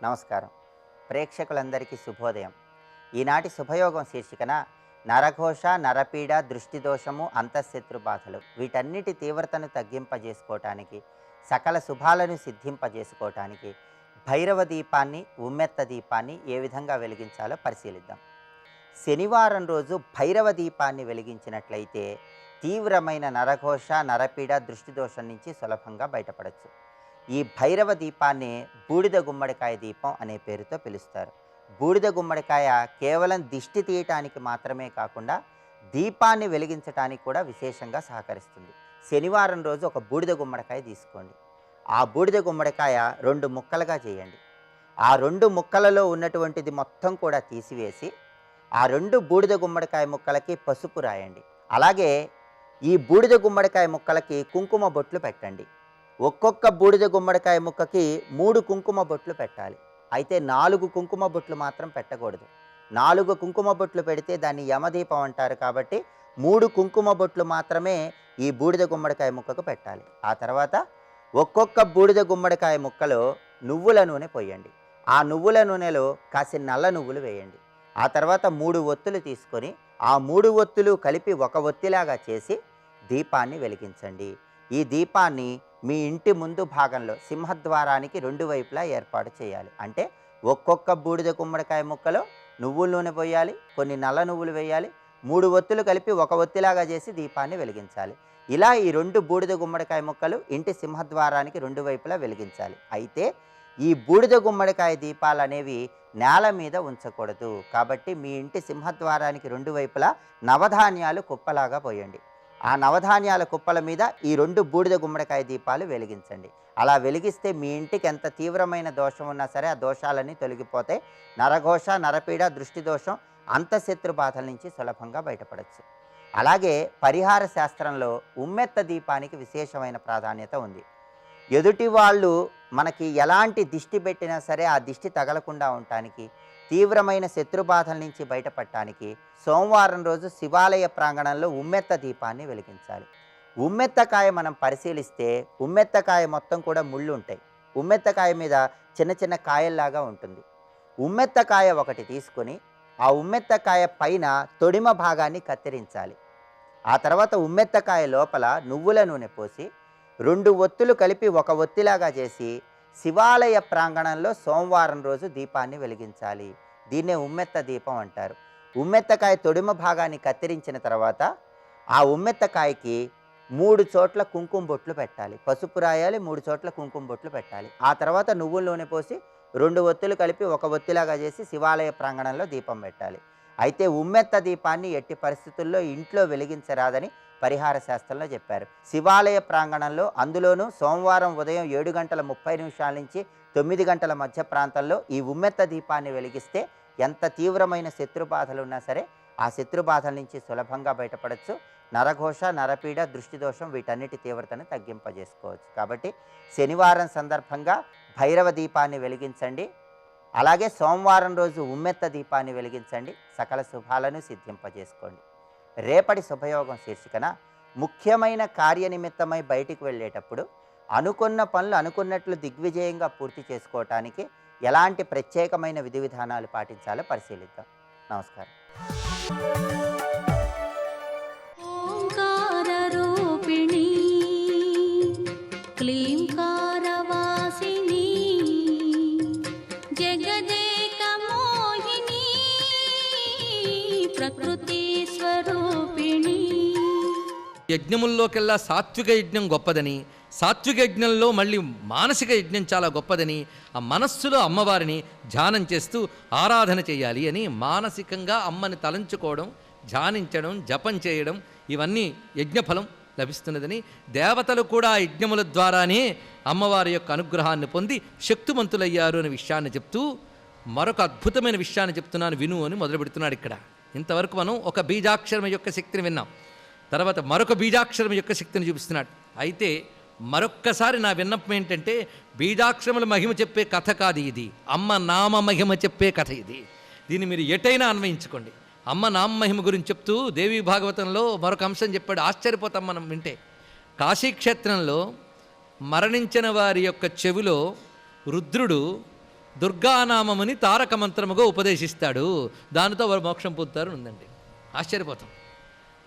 నమస్కారం. ప్రేక్షకులందరికీ శుభోదయం. ఈనాటి శుభయోగం శీర్షికన నరఘోష, నరపీడ, దృష్టి దోషము, అంతఃశత్రు బాధలు వీటన్నిటి తీవ్రతను తగ్గింపజేసుకోవటానికి, సకల శుభాలను సిద్ధింపజేసుకోవటానికి భైరవ దీపాన్ని, ఉమ్మెత్త దీపాన్ని ఏ విధంగా వెలిగించాలో పరిశీలిద్దాం. శనివారం రోజు భైరవ దీపాన్ని వెలిగించినట్లయితే తీవ్రమైన నరఘోష, నరపీడ, దృష్టి దోషం నుంచి సులభంగా బయటపడవచ్చు. ఈ భైరవ దీపాన్ని బూడిద గుమ్మడికాయ దీపం అనే పేరుతో పిలుస్తారు. బూడిద గుమ్మడికాయ కేవలం దిష్టి తీయటానికి మాత్రమే కాకుండా దీపాన్ని వెలిగించటానికి కూడా విశేషంగా సహకరిస్తుంది. శనివారం రోజు ఒక బూడిద గుమ్మడికాయ తీసుకోండి. ఆ బూడిద గుమ్మడికాయ 2 ముక్కలుగా చేయండి. ఆ 2 ముక్కలలో ఉన్నటువంటిది మొత్తం కూడా తీసివేసి ఆ 2 బూడిద గుమ్మడికాయ ముక్కలకి పసుపు రాయండి. అలాగే ఈ బూడిద గుమ్మడికాయ ముక్కలకి కుంకుమ బొట్లు పెట్టండి. ఒక్కొక్క బూడిద గుమ్మడికాయ ముక్కకి 3 కుంకుమ బొట్లు పెట్టాలి. అయితే 4 కుంకుమ బొట్లు మాత్రం పెట్టకూడదు. 4 కుంకుమ బొట్లు పెడితే దాన్ని యమదీపం అంటారు. కాబట్టి 3 కుంకుమ బొట్లు మాత్రమే ఈ బూడిద గుమ్మడికాయ ముక్కకు పెట్టాలి. ఆ తర్వాత ఒక్కొక్క బూడిద గుమ్మడికాయ ముక్కలో నువ్వుల నూనె పోయండి. ఆ నువ్వుల నూనెలో కాసిన నల్ల నువ్వులు వేయండి. ఆ తర్వాత 3 ఒత్తులు తీసుకొని ఆ 3 ఒత్తులు కలిపి ఒక ఒత్తిలాగా చేసి దీపాన్ని వెలిగించండి. ఈ దీపాన్ని మీ ఇంటి ముందు భాగంలో సింహద్వారానికి 2 వైపులా ఏర్పాటు చేయాలి. అంటే ఒక్కొక్క బూడిద గుమ్మడికాయ ముక్కలో నువ్వుల నూనె పోయాలి, కొన్ని నల్ల నువ్వులు వేయాలి, 3 ఒత్తులు కలిపి ఒక ఒత్తిలాగా చేసి దీపాన్ని వెలిగించాలి. ఇలా ఈ 2 బూడిద గుమ్మడికాయ ముక్కలు ఇంటి సింహద్వారానికి 2 వైపులా వెలిగించాలి. అయితే ఈ బూడిద గుమ్మడికాయ దీపాలు అనేవి నేల మీద ఉంచకూడదు. కాబట్టి మీ ఇంటి సింహద్వారానికి 2 వైపులా నవధాన్యాలు కుప్పలాగా పోయండి. ఆ నవధాన్యాల కుప్పల మీద ఈ 2 బూడిద గుమ్మడికాయ దీపాలు వెలిగించండి. అలా వెలిగిస్తే మీ ఇంటికి ఎంత తీవ్రమైన దోషం ఉన్నా సరే ఆ దోషాలన్నీ తొలగిపోతాయి. నరఘోష, నరపీడ, దృష్టి దోషం, అంతఃశత్రు బాధల నుంచి సులభంగా బయటపడవచ్చు. అలాగే పరిహార శాస్త్రంలో ఉమ్మెత్త దీపానికి విశేషమైన ప్రాధాన్యత ఉంది. ఎదుటి వాళ్ళు మనకి ఎలాంటి దిష్టి పెట్టినా సరే ఆ దిష్టి తగలకుండా ఉండటానికి, తీవ్రమైన శత్రుబాధల నుంచి బయటపడటానికి సోమవారం రోజు శివాలయ ప్రాంగణంలో ఉమ్మెత్త దీపాన్ని వెలిగించాలి. ఉమ్మెత్తకాయ మనం పరిశీలిస్తే ఉమ్మెత్తకాయ మొత్తం కూడా ముళ్ళు ఉంటాయి. ఉమ్మెత్తకాయ మీద చిన్న చిన్న కాయల్లాగా ఉంటుంది. ఉమ్మెత్తకాయ ఒకటి తీసుకొని ఆ ఉమ్మెత్తకాయ పైన తొడిమ భాగాన్ని కత్తిరించాలి. ఆ తర్వాత ఉమ్మెత్తకాయ లోపల నువ్వుల నూనె పోసి 2 ఒత్తులు కలిపి ఒక ఒత్తిలాగా చేసి శివాలయ ప్రాంగణంలో సోమవారం రోజు దీపాన్ని వెలిగించాలి. దీన్నే ఉమ్మెత్త దీపం అంటారు. ఉమ్మెత్తకాయ తొడిమ భాగాన్ని కత్తిరించిన తర్వాత ఆ ఉమ్మెత్తకాయకి 3 చోట్ల కుంకుమ బొట్లు పెట్టాలి. పసుపు రాయాలి, 3 చోట్ల కుంకుమ బొట్లు పెట్టాలి. ఆ తర్వాత నువ్వుల నూనె పోసి 2 ఒత్తులు కలిపి ఒక ఒత్తిలాగా చేసి శివాలయ ప్రాంగణంలో దీపం పెట్టాలి. అయితే ఉమ్మెత్త దీపాన్ని ఎట్టి పరిస్థితుల్లో ఇంట్లో వెలిగించరాదని పరిహార శాస్త్రంలో చెప్పారు. శివాలయ ప్రాంగణంలో అందులోనూ సోమవారం ఉదయం 7:30 నుంచి 9 గంటల మధ్య ప్రాంతంలో ఈ ఉమ్మెత్త దీపాన్ని వెలిగిస్తే ఎంత తీవ్రమైన శత్రుబాధలు ఉన్నా సరే ఆ శత్రుబాధల నుంచి సులభంగా బయటపడవచ్చు. నరఘోష, నరపీడ, దృష్టి దోషం వీటన్నిటి తీవ్రతను తగ్గింపజేసుకోవచ్చు. కాబట్టి శనివారం సందర్భంగా భైరవ దీపాన్ని వెలిగించండి. అలాగే సోమవారం రోజు ఉమ్మెత్త దీపాన్ని వెలిగించండి. సకల శుభాలను సిద్ధింపజేసుకోండి. రేపటి శుభయోగం శీర్షికన ముఖ్యమైన కార్యనిమిత్తమై బయటికి వెళ్ళేటప్పుడు అనుకున్న పనులు అనుకున్నట్లు దిగ్విజయంగా పూర్తి చేసుకోవటానికి ఎలాంటి ప్రత్యేకమైన విధి విధానాలు పాటించాలో పరిశీలిద్దాం. నమస్కారం. ఓంకార రూపిణి క్లీంకారవాసిని జగదేక మోహిని ప్రకృతి స్వరూపిణి. యజ్ఞముల్లోకెల్లా సాత్విక యజ్ఞం గొప్పదని, సాత్విక యజ్ఞంలో మళ్ళీ మానసిక యజ్ఞం చాలా గొప్పదని, ఆ మనస్సులో అమ్మవారిని ధ్యానం చేస్తూ ఆరాధన చేయాలి అని మానసికంగా అమ్మని తలంచుకోవడం, ధ్యానించడం, జపం చేయడం ఇవన్నీ యజ్ఞఫలం లభిస్తున్నదని, దేవతలు కూడా యజ్ఞముల ద్వారానే అమ్మవారి యొక్క అనుగ్రహాన్ని పొంది శక్తిమంతులయ్యారు అనే విషయాన్ని చెప్తూ మరొక అద్భుతమైన విషయాన్ని చెప్తున్నాను విను అని మొదలు పెడుతున్నాడు ఇక్కడ. ఇంతవరకు మనం ఒక బీజాక్షరం యొక్క శక్తిని విన్నాం. తర్వాత మరొక బీజాక్షరం యొక్క శక్తిని చూపిస్తున్నాడు. అయితే మరొక్కసారి నా విన్నపం ఏంటంటే, బీజాక్షరముల మహిమ చెప్పే కథ కాదు ఇది, అమ్మ నామ మహిమ చెప్పే కథ ఇది. దీన్ని మీరు ఎటైనా అన్వయించుకోండి. అమ్మ నామ మహిమ గురించి చెప్తూ దేవీ భాగవతంలో మరొక అంశం చెప్పాడు. ఆశ్చర్యపోతాం మనం వింటే. కాశీక్షేత్రంలో మరణించిన వారి యొక్క చెవిలో రుద్రుడు దుర్గానామముని తారక మంత్రముగా ఉపదేశిస్తాడు, దానితో వారు మోక్షం పొందుతారు ఉందండి. ఆశ్చర్యపోతాం.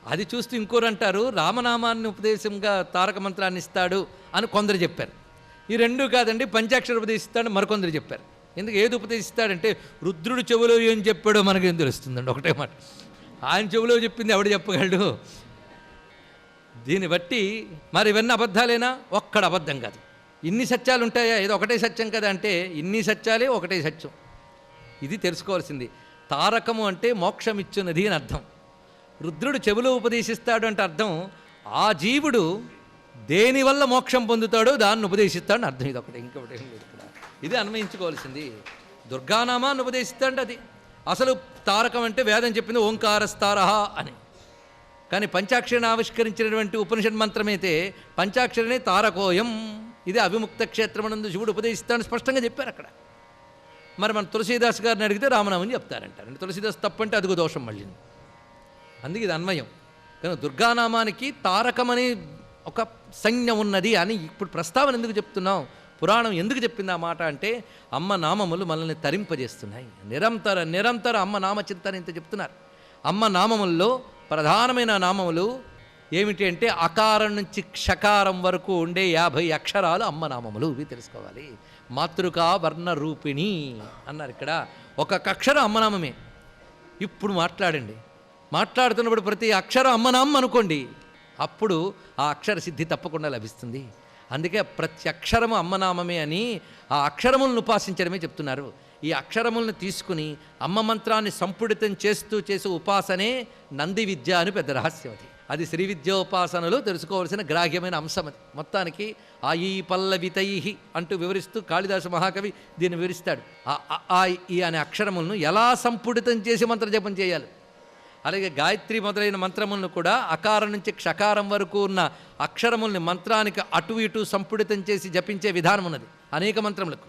అది చూస్తూ ఇంకోరు అంటారు రామనామాన్ని ఉపదేశంగా తారక మంత్రాన్ని ఇస్తాడు అని కొందరు చెప్పారు. ఈ రెండూ కాదండి, పంచాక్షర ఉపదేశిస్తాడు మరికొందరు చెప్పారు. ఎందుకు ఏది ఉపదేశిస్తాడంటే రుద్రుడు చెవులో ఏం చెప్పాడో మనకేం తెలుస్తుందండి, ఒకటే మాట. ఆయన చెవులో చెప్పింది ఎవడు చెప్పగలడు? దీన్ని బట్టి మరి ఇవన్నీ అబద్ధాలేనా? ఒక్కడ అబద్ధం కాదు. ఇన్ని సత్యాలు ఉంటాయా? ఇది ఒకటే సత్యం కదా అంటే ఇన్ని సత్యాలే ఒకటే సత్యం. ఇది తెలుసుకోవాల్సింది. తారకము అంటే మోక్షం ఇచ్చున్నది అని అర్థం. రుద్రుడు చెవులో ఉపదేశిస్తాడు అంటే అర్థం ఆ జీవుడు దేనివల్ల మోక్షం పొందుతాడో దాన్ని ఉపదేశిస్తాడని అర్థం. ఇది ఒకటి, ఇంకొకటి ఏం లేదు ఇక్కడ. ఇది అన్వయించుకోవాల్సింది. దుర్గానామాన్ని ఉపదేశిస్తాడు అది. అసలు తారకం అంటే వేదం చెప్పింది ఓంకారస్తారహ అని. కానీ పంచాక్షరిని ఆవిష్కరించినటువంటి ఉపనిషత్ మంత్రమైతే పంచాక్షరినే తారకోయం, ఇది అవిముక్త క్షేత్రమనందు శివుడు ఉపదేశిస్తాడని స్పష్టంగా చెప్పారు అక్కడ. మరి మన తులసీదాస్ గారిని అడిగితే రామనామని చెప్తారంటారు. అంటే తులసీదాస్ తప్పంటే అదిగో దోషం మళ్ళీ. అందుకే ఇది అన్వయం. కానీ దుర్గానామానికి తారకమని ఒక సంజ్ఞ ఉన్నది అని ఇప్పుడు ప్రస్తావన ఎందుకు చెప్తున్నాం? పురాణం ఎందుకు చెప్పింది ఆ మాట అంటే అమ్మ నామములు మనల్ని తరింపజేస్తున్నాయి. నిరంతర అమ్మ నామచింతన ఇంత చెప్తున్నారు. అమ్మ నామముల్లో ప్రధానమైన నామములు ఏమిటి అంటే అకారం నుంచి క్షకారం వరకు ఉండే 50 అక్షరాలు అమ్మ నామములు. ఇవి తెలుసుకోవాలి. మాతృకా వర్ణ రూపిణి అన్నారు ఇక్కడ. ఒక్కొక్క అక్షరం అమ్మనామమే. ఇప్పుడు మాట్లాడుతున్నప్పుడు ప్రతి అక్షరం అమ్మనామం అనుకోండి, అప్పుడు ఆ అక్షర సిద్ధి తప్పకుండా లభిస్తుంది. అందుకే ప్రతి అక్షరము అమ్మనామమే అని ఆ అక్షరములను ఉపాసించడమే చెప్తున్నారు. ఈ అక్షరములను తీసుకుని అమ్మ మంత్రాన్ని సంపుడితం చేసే ఉపాసనే నంది విద్య అని పెద్ద రహస్యం. అది శ్రీ విద్యోపాసనలో తెలుసుకోవాల్సిన గ్రాహ్యమైన అంశం. అది మొత్తానికి ఆయి పల్లవితై అంటూ వివరిస్తూ కాళిదాసు మహాకవి దీన్ని వివరిస్తాడు. ఆ ఈ అనే అక్షరములను ఎలా సంపుడితం చేసి మంత్రజపం చేయాలి. అలాగే గాయత్రి మొదలైన మంత్రములను కూడా అకారం నుంచి క్షకారం వరకు ఉన్న అక్షరముల్ని మంత్రానికి అటు ఇటు సంపుడితం చేసి జపించే విధానం ఉన్నది అనేక మంత్రములకు.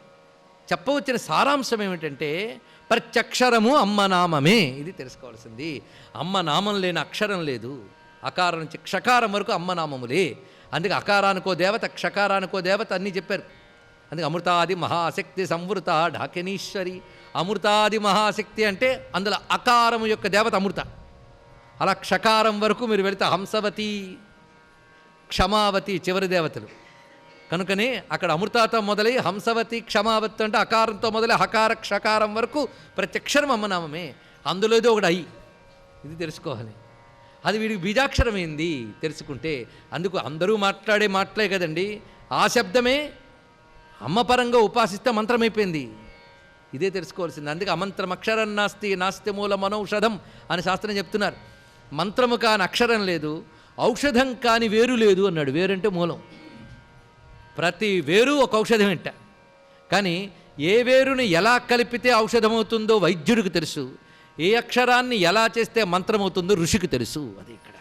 చెప్పవచ్చిన సారాంశం ఏమిటంటే ప్రత్యక్షరము అమ్మనామమే. ఇది తెలుసుకోవాల్సింది. అమ్మ నామం లేని అక్షరం లేదు. అకారం నుంచి క్షకారం వరకు అమ్మనామములే. అందుకే అకారానికో దేవత, క్షకారానికో దేవత అన్నీ చెప్పారు. అందుకే అమృతాది మహాశక్తి సంవృత ఢాకినీశ్వరి. అమృతాది మహాశక్తి అంటే అందులో అకారము యొక్క దేవత అమృత. అలా క్షకారం వరకు మీరు వెళితే హంసవతి, క్షమావతి చివరి దేవతలు. కనుకనే అక్కడ అమృతాతో మొదలై హంసవతి, క్షమావతి అంటే అకారంతో మొదలై హకార క్షకారం వరకు ప్రత్యక్షరం అమ్మనామమే. అందులో ఏదో ఒకటి అయి. ఇది తెలుసుకోవాలి. అది వీడికి బీజాక్షరం ఏంది తెలుసుకుంటే, అందుకు అందరూ మాట్లాడే మాటలే కదండి. ఆ శబ్దమే అమ్మపరంగా ఉపాసిస్తే మంత్రమైపోయింది. ఇదే తెలుసుకోవాల్సింది. అందుకే అమంత్రం అక్షరం నాస్తి నాస్తి మూల మనౌషధం అని శాస్త్రం చెప్తున్నారు. మంత్రము కాని అక్షరం లేదు, ఔషధం కాని వేరు లేదు అన్నాడు. వేరంటే మూలం. ప్రతి వేరు ఒక ఔషధం ఏంట. కానీ ఏ వేరుని ఎలా కలిపితే ఔషధమవుతుందో వైద్యుడికి తెలుసు. ఏ అక్షరాన్ని ఎలా చేస్తే మంత్రమవుతుందో ఋషికి తెలుసు. అది ఇక్కడ.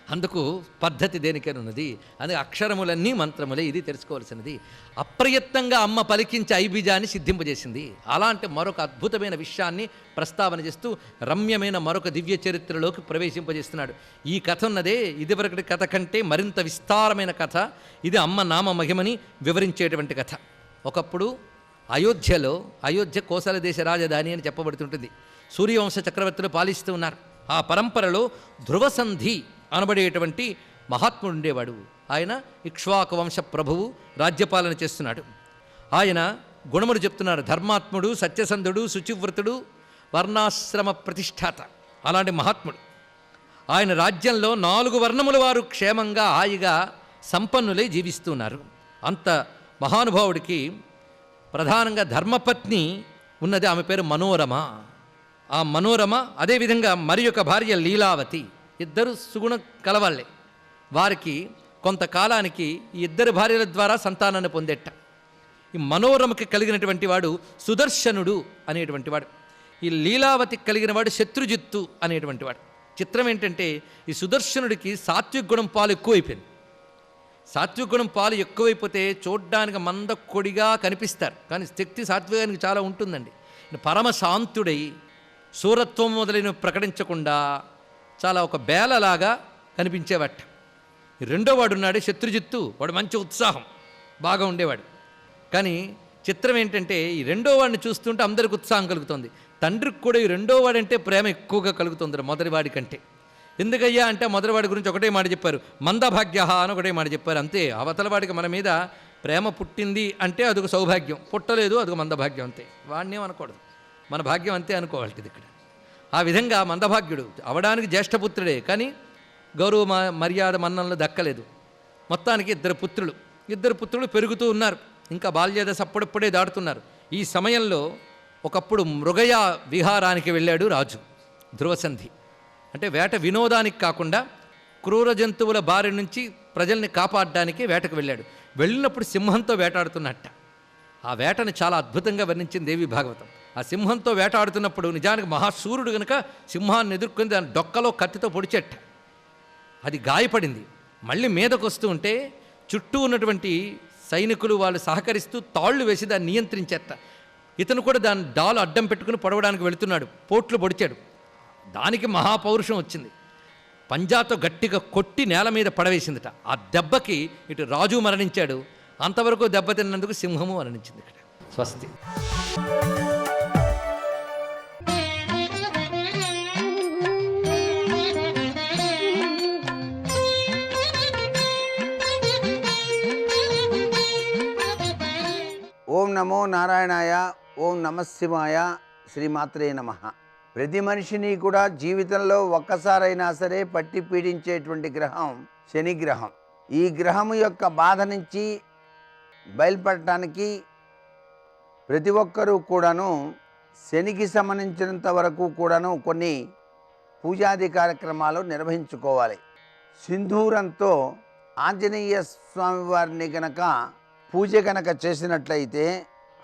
అందుకు పద్ధతి దేనికైనా ఉన్నది. అందుకే అక్షరములన్నీ మంత్రములే. ఇది తెలుసుకోవాల్సినది. అప్రయత్నంగా అమ్మ పలికించి ఐబీజాన్ని సిద్ధింపజేసింది. అలాంటి మరొక అద్భుతమైన విషయాన్ని ప్రస్తావన చేస్తూ రమ్యమైన మరొక దివ్య చరిత్రలోకి ప్రవేశింపజేస్తున్నాడు. ఈ కథ ఉన్నదే ఇదివరకటి కథ కంటే మరింత విస్తారమైన కథ. ఇది అమ్మ నామ మహిమని వివరించేటువంటి కథ. ఒకప్పుడు అయోధ్య కోసల దేశ రాజధాని అని చెప్పబడుతుంటుంది. సూర్యవంశ చక్రవర్తులు పాలిస్తూ ఉన్నారు. ఆ పరంపరలో ధ్రువసంధి అనబడేటువంటి మహాత్ముడు ఉండేవాడు. ఆయన ఇక్ష్వాకు వంశ ప్రభువు, రాజ్యపాలన చేస్తున్నాడు. ఆయన గుణములు చెప్తున్నారు. ధర్మాత్ముడు, సత్యసంధుడు, శుచివ్రతుడు, వర్ణాశ్రమ ప్రతిష్ఠాత. అలాంటి మహాత్ముడు. ఆయన రాజ్యంలో 4 వర్ణముల వారు క్షేమంగా హాయిగా సంపన్నులై జీవిస్తున్నారు. అంత మహానుభావుడికి ప్రధానంగా ధర్మపత్ని ఉన్నది. ఆమె పేరు మనోరమ. ఆ మనోరమ అదేవిధంగా మరి ఒక భార్య లీలావతి. ఇద్దరు సుగుణ కలవాళ్ళే. వారికి కొంతకాలానికి ఈ 2 భార్యల ద్వారా సంతానాన్ని పొందేట. ఈ మనోరమకి కలిగినటువంటి వాడు సుదర్శనుడు అనేటువంటి వాడు. ఈ లీలావతికి కలిగిన వాడు శత్రుజిత్తు అనేటువంటి వాడు. చిత్రం ఏంటంటే ఈ సుదర్శనుడికి సాత్విక గుణం పాలు ఎక్కువైపోయింది. సాత్విక గుణం పాలు ఎక్కువైపోతే చూడ్డానికి మందకొడిగా కనిపిస్తారు. కానీ శక్తి సాత్వికానికి చాలా ఉంటుందండి. పరమ శాంతుడై సూరత్వం మొదలైనవి ప్రకటించకుండా చాలా ఒక బేలలాగా కనిపించేవాట. రెండో వాడు ఉన్నాడు శత్రుజిత్తు. వాడు మంచి ఉత్సాహం బాగా ఉండేవాడు. కానీ చిత్రం ఏంటంటే ఈ రెండో వాడిని చూస్తుంటే అందరికి ఉత్సాహం కలుగుతుంది. తండ్రికి కూడా ఈ రెండో వాడంటే ప్రేమ ఎక్కువగా కలుగుతుంది మొదటివాడి కంటే. ఎందుకయ్యా అంటే మొదటివాడి గురించి ఒకటే మాట చెప్పారు, మందభాగ్య అని ఒకటే మాట చెప్పారు. అంతే, అవతలవాడికి మన మీద ప్రేమ పుట్టింది అంటే అదొక సౌభాగ్యం, పుట్టలేదు అదొక మందభాగ్యం. అంతే, వాడిని అనకూడదు, మన భాగ్యం అంతే అనుకోవాలి ఇక్కడ. ఆ విధంగా మందభాగ్యుడు అవడానికి జ్యేష్ఠపుత్రుడే, కానీ గౌరవ మర్యాద మన్ననలు దక్కలేదు. మొత్తానికి ఇద్దరు పుత్రులు పెరుగుతూ ఉన్నారు. ఇంకా బాల్యదశ అప్పుడప్పుడే దాటుతున్నారు. ఈ సమయంలో ఒకప్పుడు మృగయ విహారానికి వెళ్ళాడు రాజు ధ్రువసంధి. అంటే వేట వినోదానికి కాకుండా క్రూర జంతువుల బారి నుంచి ప్రజల్ని కాపాడడానికి వేటకు వెళ్ళాడు. వెళ్ళినప్పుడు సింహంతో వేటాడుతున్నట్ట. ఆ వేటను చాలా అద్భుతంగా వర్ణించింది దేవి భాగవతం. ఆ సింహంతో వేటాడుతున్నప్పుడు నిజానికి మహాశూరుడు కనుక సింహాన్ని ఎదుర్కొని దాని డొక్కలో కత్తితో పొడిచెట్ట. అది గాయపడింది. మళ్ళీ మీదకు వస్తూ ఉంటే చుట్టూ ఉన్నటువంటి సైనికులు వాళ్ళు సహకరిస్తూ తాళ్ళు వేసి దాన్ని నియంత్రించేట. ఇతను కూడా దాన్ని డాలు అడ్డం పెట్టుకుని పొడవడానికి వెళుతున్నాడు, పోట్లు పొడిచాడు. దానికి మహాపౌరుషం వచ్చింది. పంజాతో గట్టిగా కొట్టి నేల మీద పడవేసిందట. ఆ దెబ్బకి ఇటు రాజు మరణించాడు. అంతవరకు దెబ్బతిన్నందుకు సింహము మరణించింది. ఇక్కడ స్వస్తి. ఓం నమో నారాయణాయ, ఓం నమశివాయ, శ్రీమాత్రే నమః. ప్రతి మనిషిని కూడా జీవితంలో ఒక్కసారైనా సరే పట్టి పీడించేటువంటి గ్రహం శని గ్రహం. ఈ గ్రహం యొక్క బాధ నుంచి బయలుపడటానికి ప్రతి ఒక్కరూ కూడాను శనికి సంబంధించినంత వరకు కూడాను కొన్ని పూజాది కార్యక్రమాలు నిర్వహించుకోవాలి. సింధూరంతో ఆంజనేయ స్వామి వారిని గనక పూజ కనుక చేసినట్లయితే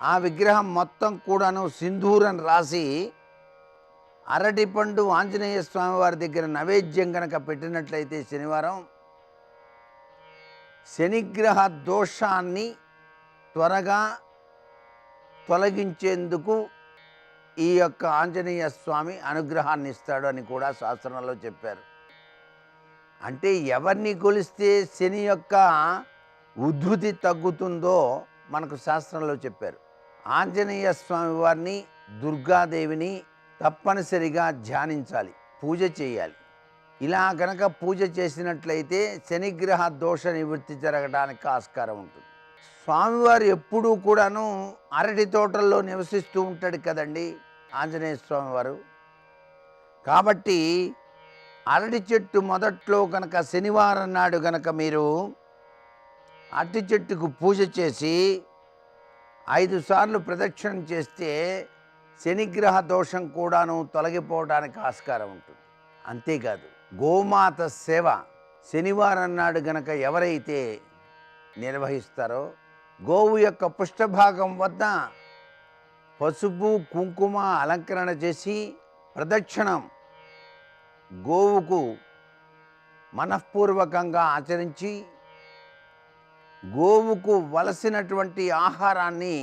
ఆ విగ్రహం మొత్తం కూడాను సింధూరం రాసి అరటిపండు ఆంజనేయ స్వామి వారి దగ్గర నైవేద్యం కనుక పెట్టినట్లయితే శనివారం శనిగ్రహ దోషాన్ని త్వరగా తొలగించేందుకు ఈ యొక్క ఆంజనేయ స్వామి అనుగ్రహాన్ని ఇస్తాడు అని కూడా శాస్త్రంలో చెప్పారు. అంటే ఎవరిని కొలిస్తే శని యొక్క ఉద్ధృతి తగ్గుతుందో మనకు శాస్త్రంలో చెప్పారు. ఆంజనేయ స్వామి వారిని, దుర్గాదేవిని తప్పనిసరిగా ధ్యానించాలి, పూజ చేయాలి. ఇలా కనుక పూజ చేసినట్లయితే శనిగ్రహ దోష నివృత్తి జరగడానికి ఆస్కారం ఉంటుంది. స్వామివారు ఎప్పుడూ కూడాను అరటి తోటల్లో నివసిస్తూ ఉంటాడు కదండి ఆంజనేయ స్వామివారు. కాబట్టి అరటి చెట్టు మొదట్లో కనుక శనివారం నాడు కనుక మీరు అరటి చెట్టుకు పూజ చేసి 5 సార్లు ప్రదక్షిణం చేస్తే శనిగ్రహ దోషం కూడాను తొలగిపోవడానికి ఆస్కారం ఉంటుంది. అంతేకాదు గోమాత సేవ శనివారం నాడు గనక ఎవరైతే నిర్వహిస్తారో గోవు యొక్క పృష్ఠభాగం వద్ద పసుపు కుంకుమ అలంకరణ చేసి ప్రదక్షిణం గోవుకు మనఃపూర్వకంగా ఆచరించి గోవుకు వలసినటువంటి ఆహారాన్ని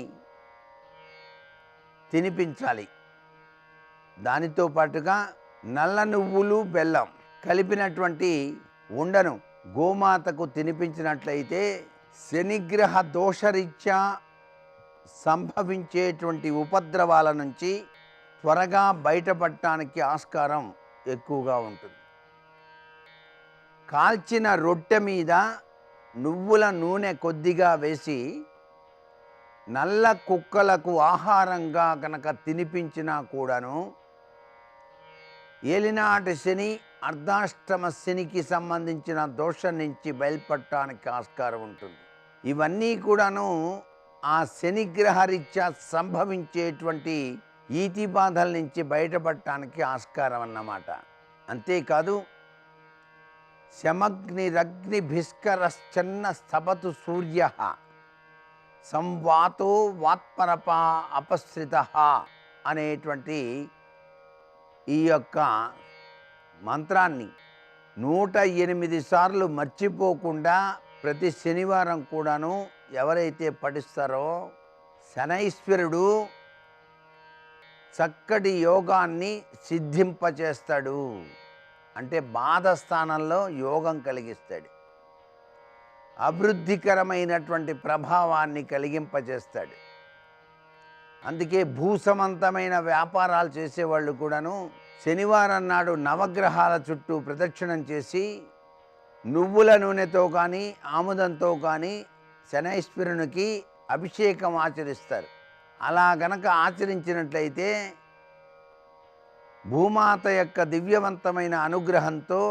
తినిపించాలి. దానితో పాటుగా నల్ల నువ్వులు బెల్లం కలిపినటువంటి ఉండను గోమాతకు తినిపించినట్లయితే శనిగ్రహ దోషరీత్యా సంభవించేటువంటి ఉపద్రవాల నుంచి త్వరగా బయటపడటానికి ఆస్కారం ఎక్కువగా ఉంటుంది. కాల్చిన రొట్టె మీద నువ్వుల నూనె కొద్దిగా వేసి నల్ల కుక్కలకు ఆహారంగా కనుక తినిపించినా కూడాను ఏలినాటి శని, అర్ధాష్టమ శనికి సంబంధించిన దోషం నుంచి బయలుపడటానికి ఆస్కారం ఉంటుంది. ఇవన్నీ కూడాను ఆ శనిగ్రహ రీత్యా సంభవించేటువంటి ఈతి బాధల నుంచి బయటపడటానికి ఆస్కారం అన్నమాట. అంతేకాదు శమగ్నిరగ్నిభిస్కరశ్చన్న స్థపతు సూర్య సంవాతో వాత్మరప అపశ్రిత అనేటువంటి ఈ యొక్క మంత్రాన్ని 108 సార్లు మర్చిపోకుండా ప్రతి శనివారం కూడాను ఎవరైతే పఠిస్తారో శనైశ్వరుడు చక్కటి యోగాన్ని సిద్ధింపచేస్తాడు. అంటే బాధ స్థానంలో యోగం కలిగిస్తాడు, అభివృద్ధికరమైనటువంటి ప్రభావాన్ని కలిగింపజేస్తాడు. అందుకే భూసమంతమైన వ్యాపారాలు చేసేవాళ్ళు కూడాను శనివారం నాడు నవగ్రహాల చుట్టూ ప్రదక్షిణం చేసి నువ్వుల నూనెతో కానీ ఆముదంతో కానీ శనైశ్వరునికి అభిషేకం ఆచరిస్తారు. అలా గనక ఆచరించినట్లయితే భూమాత యొక్క దివ్యవంతమైన అనుగ్రహంతో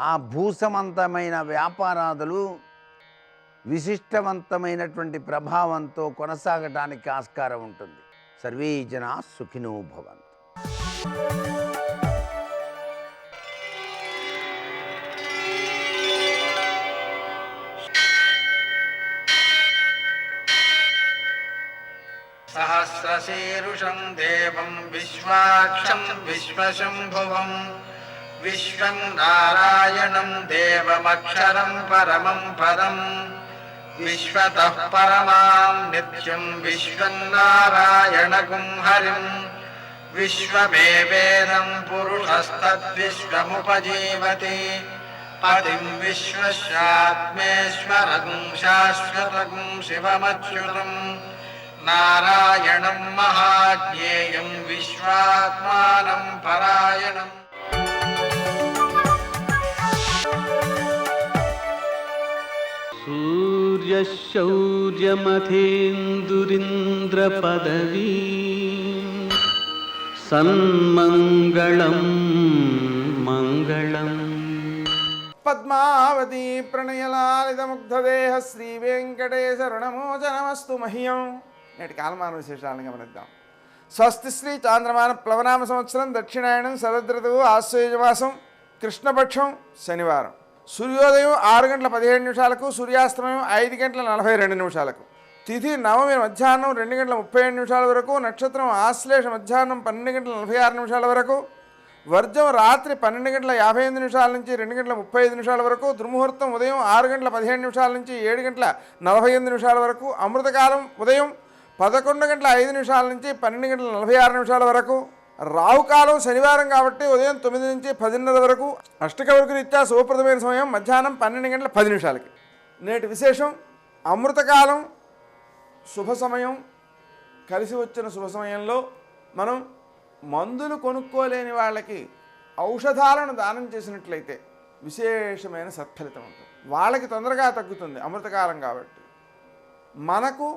ఆ భూసమంతమైన వ్యాపారాదులు విశిష్టవంతమైనటువంటి ప్రభావంతో కొనసాగడానికి ఆస్కారం ఉంటుంది. సర్వే జనా సుఖినో భవంతు. సహస్రశీరుషం దేవం విశ్వాక్షం విశ్వశంభువం విశ్వం నారాయణం దేవమక్షరం పరమం పదం విశ్వతః పరమాం నిత్యం విశ్వం నారాయణగుం హరిం విశ్వమేవేదం పురుషస్తద్విశ్వముపజీవతి పతిం విశ్వస్యాత్మేశ్వరగుం శాశ్వతగుం శివమచ్యుతం నారాయణం మహాజ్ఞేయం విశ్వాత్మానం పరాయణం. సూర్యశౌర్యమథేందురింద్రపదవీ సన్మంగళం మంగళం. పద్మావతి ప్రణయలాలితముగ్ధదేహ శ్రీ వెంకటేశరుణమోచనమస్తు మహ్యం. నేటి కాలమాన విశేషాలను గమనిద్దాం. స్వస్తి శ్రీ చాంద్రమాన ప్లవనామ సంవత్సరం దక్షిణాయనం శరదృతువు ఆశ్వయుజమాసం కృష్ణపక్షం శనివారం. సూర్యోదయం 6 గంటల 17 నిమిషాలకు, సూర్యాస్తమయం 5 గంటల 42 నిమిషాలకు. తిథి నవమి మధ్యాహ్నం 2 గంటల 37 నిమిషాల వరకు, నక్షత్రం ఆశ్లేష మధ్యాహ్నం 12 గంటల 46 నిమిషాల వరకు, వర్జం రాత్రి 12 గంటల 58 నిమిషాల నుంచి 2 గంటల 35 నిమిషాల వరకు, దుర్ముహూర్తం ఉదయం 6 గంటల 15 నిమిషాల నుంచి 7 గంటల 48 నిమిషాల వరకు, అమృతకాలం ఉదయం 11 గంటల 5 నిమిషాల నుంచి 12 గంటల 46 నిమిషాల వరకు, రావుకాలం శనివారం కాబట్టి ఉదయం 9 నుంచి 10:30 వరకు, అష్టకవరకు రీత్యా శుభప్రదమైన సమయం మధ్యాహ్నం 12 గంటల 10 నిమిషాలకి. నేటి విశేషం అమృతకాలం శుభ సమయం. కలిసి వచ్చిన శుభ సమయంలో మనం మందులు కొనుక్కోలేని వాళ్ళకి ఔషధాలను దానం చేసినట్లయితే విశేషమైన సత్ఫలితం ఉంటుంది. వాళ్ళకి తొందరగా తగ్గుతుంది అమృతకాలం కాబట్టి. మనకు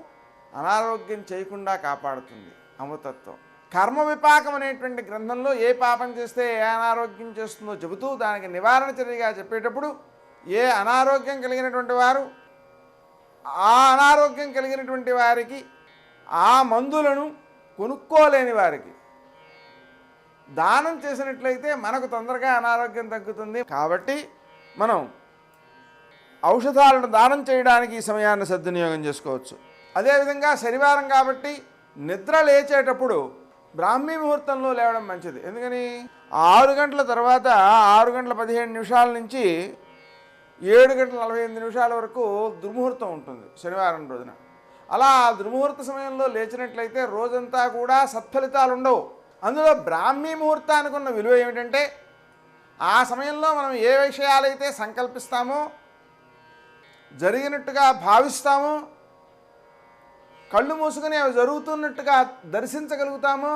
అనారోగ్యం చేయకుండా కాపాడుతుంది అమృతత్వం. కర్మ విపాకం అనేటువంటి గ్రంథంలో ఏ పాపం చేస్తే ఏ అనారోగ్యం చేస్తుందో చెబుతూ దానికి నివారణ చర్యగా చెప్పేటప్పుడు ఏ అనారోగ్యం కలిగినటువంటి వారు ఆ అనారోగ్యం కలిగినటువంటి వారికి ఆ మందులను కొనుక్కోలేని వారికి దానం చేసినట్లయితే మనకు తొందరగా అనారోగ్యం తగ్గుతుంది. కాబట్టి మనం ఔషధాలను దానం చేయడానికి ఈ సమయాన్ని సద్వినియోగం చేసుకోవచ్చు. అదేవిధంగా శనివారం కాబట్టి నిద్ర లేచేటప్పుడు బ్రాహ్మీ ముహూర్తంలో లేవడం మంచిది. ఎందుకని 6 గంటల తర్వాత 6 గంటల 15 నిమిషాల నుంచి 7 గంటల 48 నిమిషాల వరకు దుర్ముహూర్తం ఉంటుంది శనివారం రోజున. అలా దుర్ముహూర్త సమయంలో లేచినట్లయితే రోజంతా కూడా సత్ఫలితాలు ఉండవు. అందులో బ్రాహ్మీ ముహూర్తానికి ఉన్న విలువ ఏమిటంటే ఆ సమయంలో మనం ఏ విషయాలైతే సంకల్పిస్తామో జరిగినట్టుగా భావిస్తామో కళ్ళు మూసుకుని అవి జరుగుతున్నట్టుగా దర్శించగలుగుతామో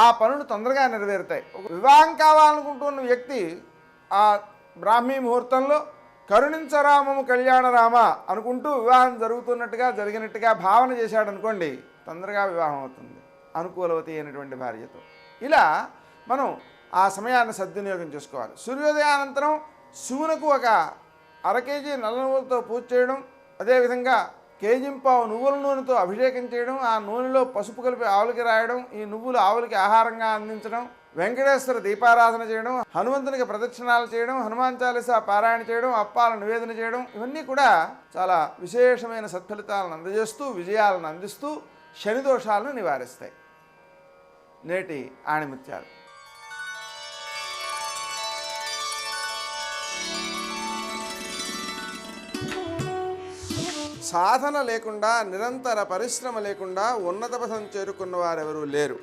ఆ పనులు తొందరగా నెరవేరుతాయి. ఒక వివాహం కావాలనుకుంటున్న వ్యక్తి ఆ బ్రాహ్మీ ముహూర్తంలో కరుణించరామము కళ్యాణరామ అనుకుంటూ వివాహం జరుగుతున్నట్టుగా జరిగినట్టుగా భావన చేశాడనుకోండి తొందరగా వివాహం అవుతుంది అనుకూలవతి అయినటువంటి భార్యతో. ఇలా మనం ఆ సమయాన్ని సద్వినియోగం చేసుకోవాలి. సూర్యోదయానంతరం శివునకు ఒక 1/2 కేజీ నల్ల నువ్వులతో పూజ చేయడం, అదేవిధంగా 1 కేజీ నువ్వుల నూనెతో అభిషేకం చేయడం, ఆ నూనెలో పసుపు కలిపి ఆవులకి రాయడం, ఈ నువ్వులు ఆవులకి ఆహారంగా అందించడం, వెంకటేశ్వర దీపారాధన చేయడం, హనుమంతునికి ప్రదక్షిణాలు చేయడం, హనుమాన్ చాలీసా పారాయణ చేయడం, అప్పాల నివేదన చేయడం, ఇవన్నీ కూడా చాలా విశేషమైన సత్ఫలితాలను అందజేస్తూ విజయాలను అందిస్తూ శని దోషాలను నివారిస్తాయి. నేటి ఆణిముత్యాలు. సాధన లేకుండా నిరంతర పరిశ్రమ లేకుండా ఉన్నత పదం చేరుకున్న వారెవరూ లేరు.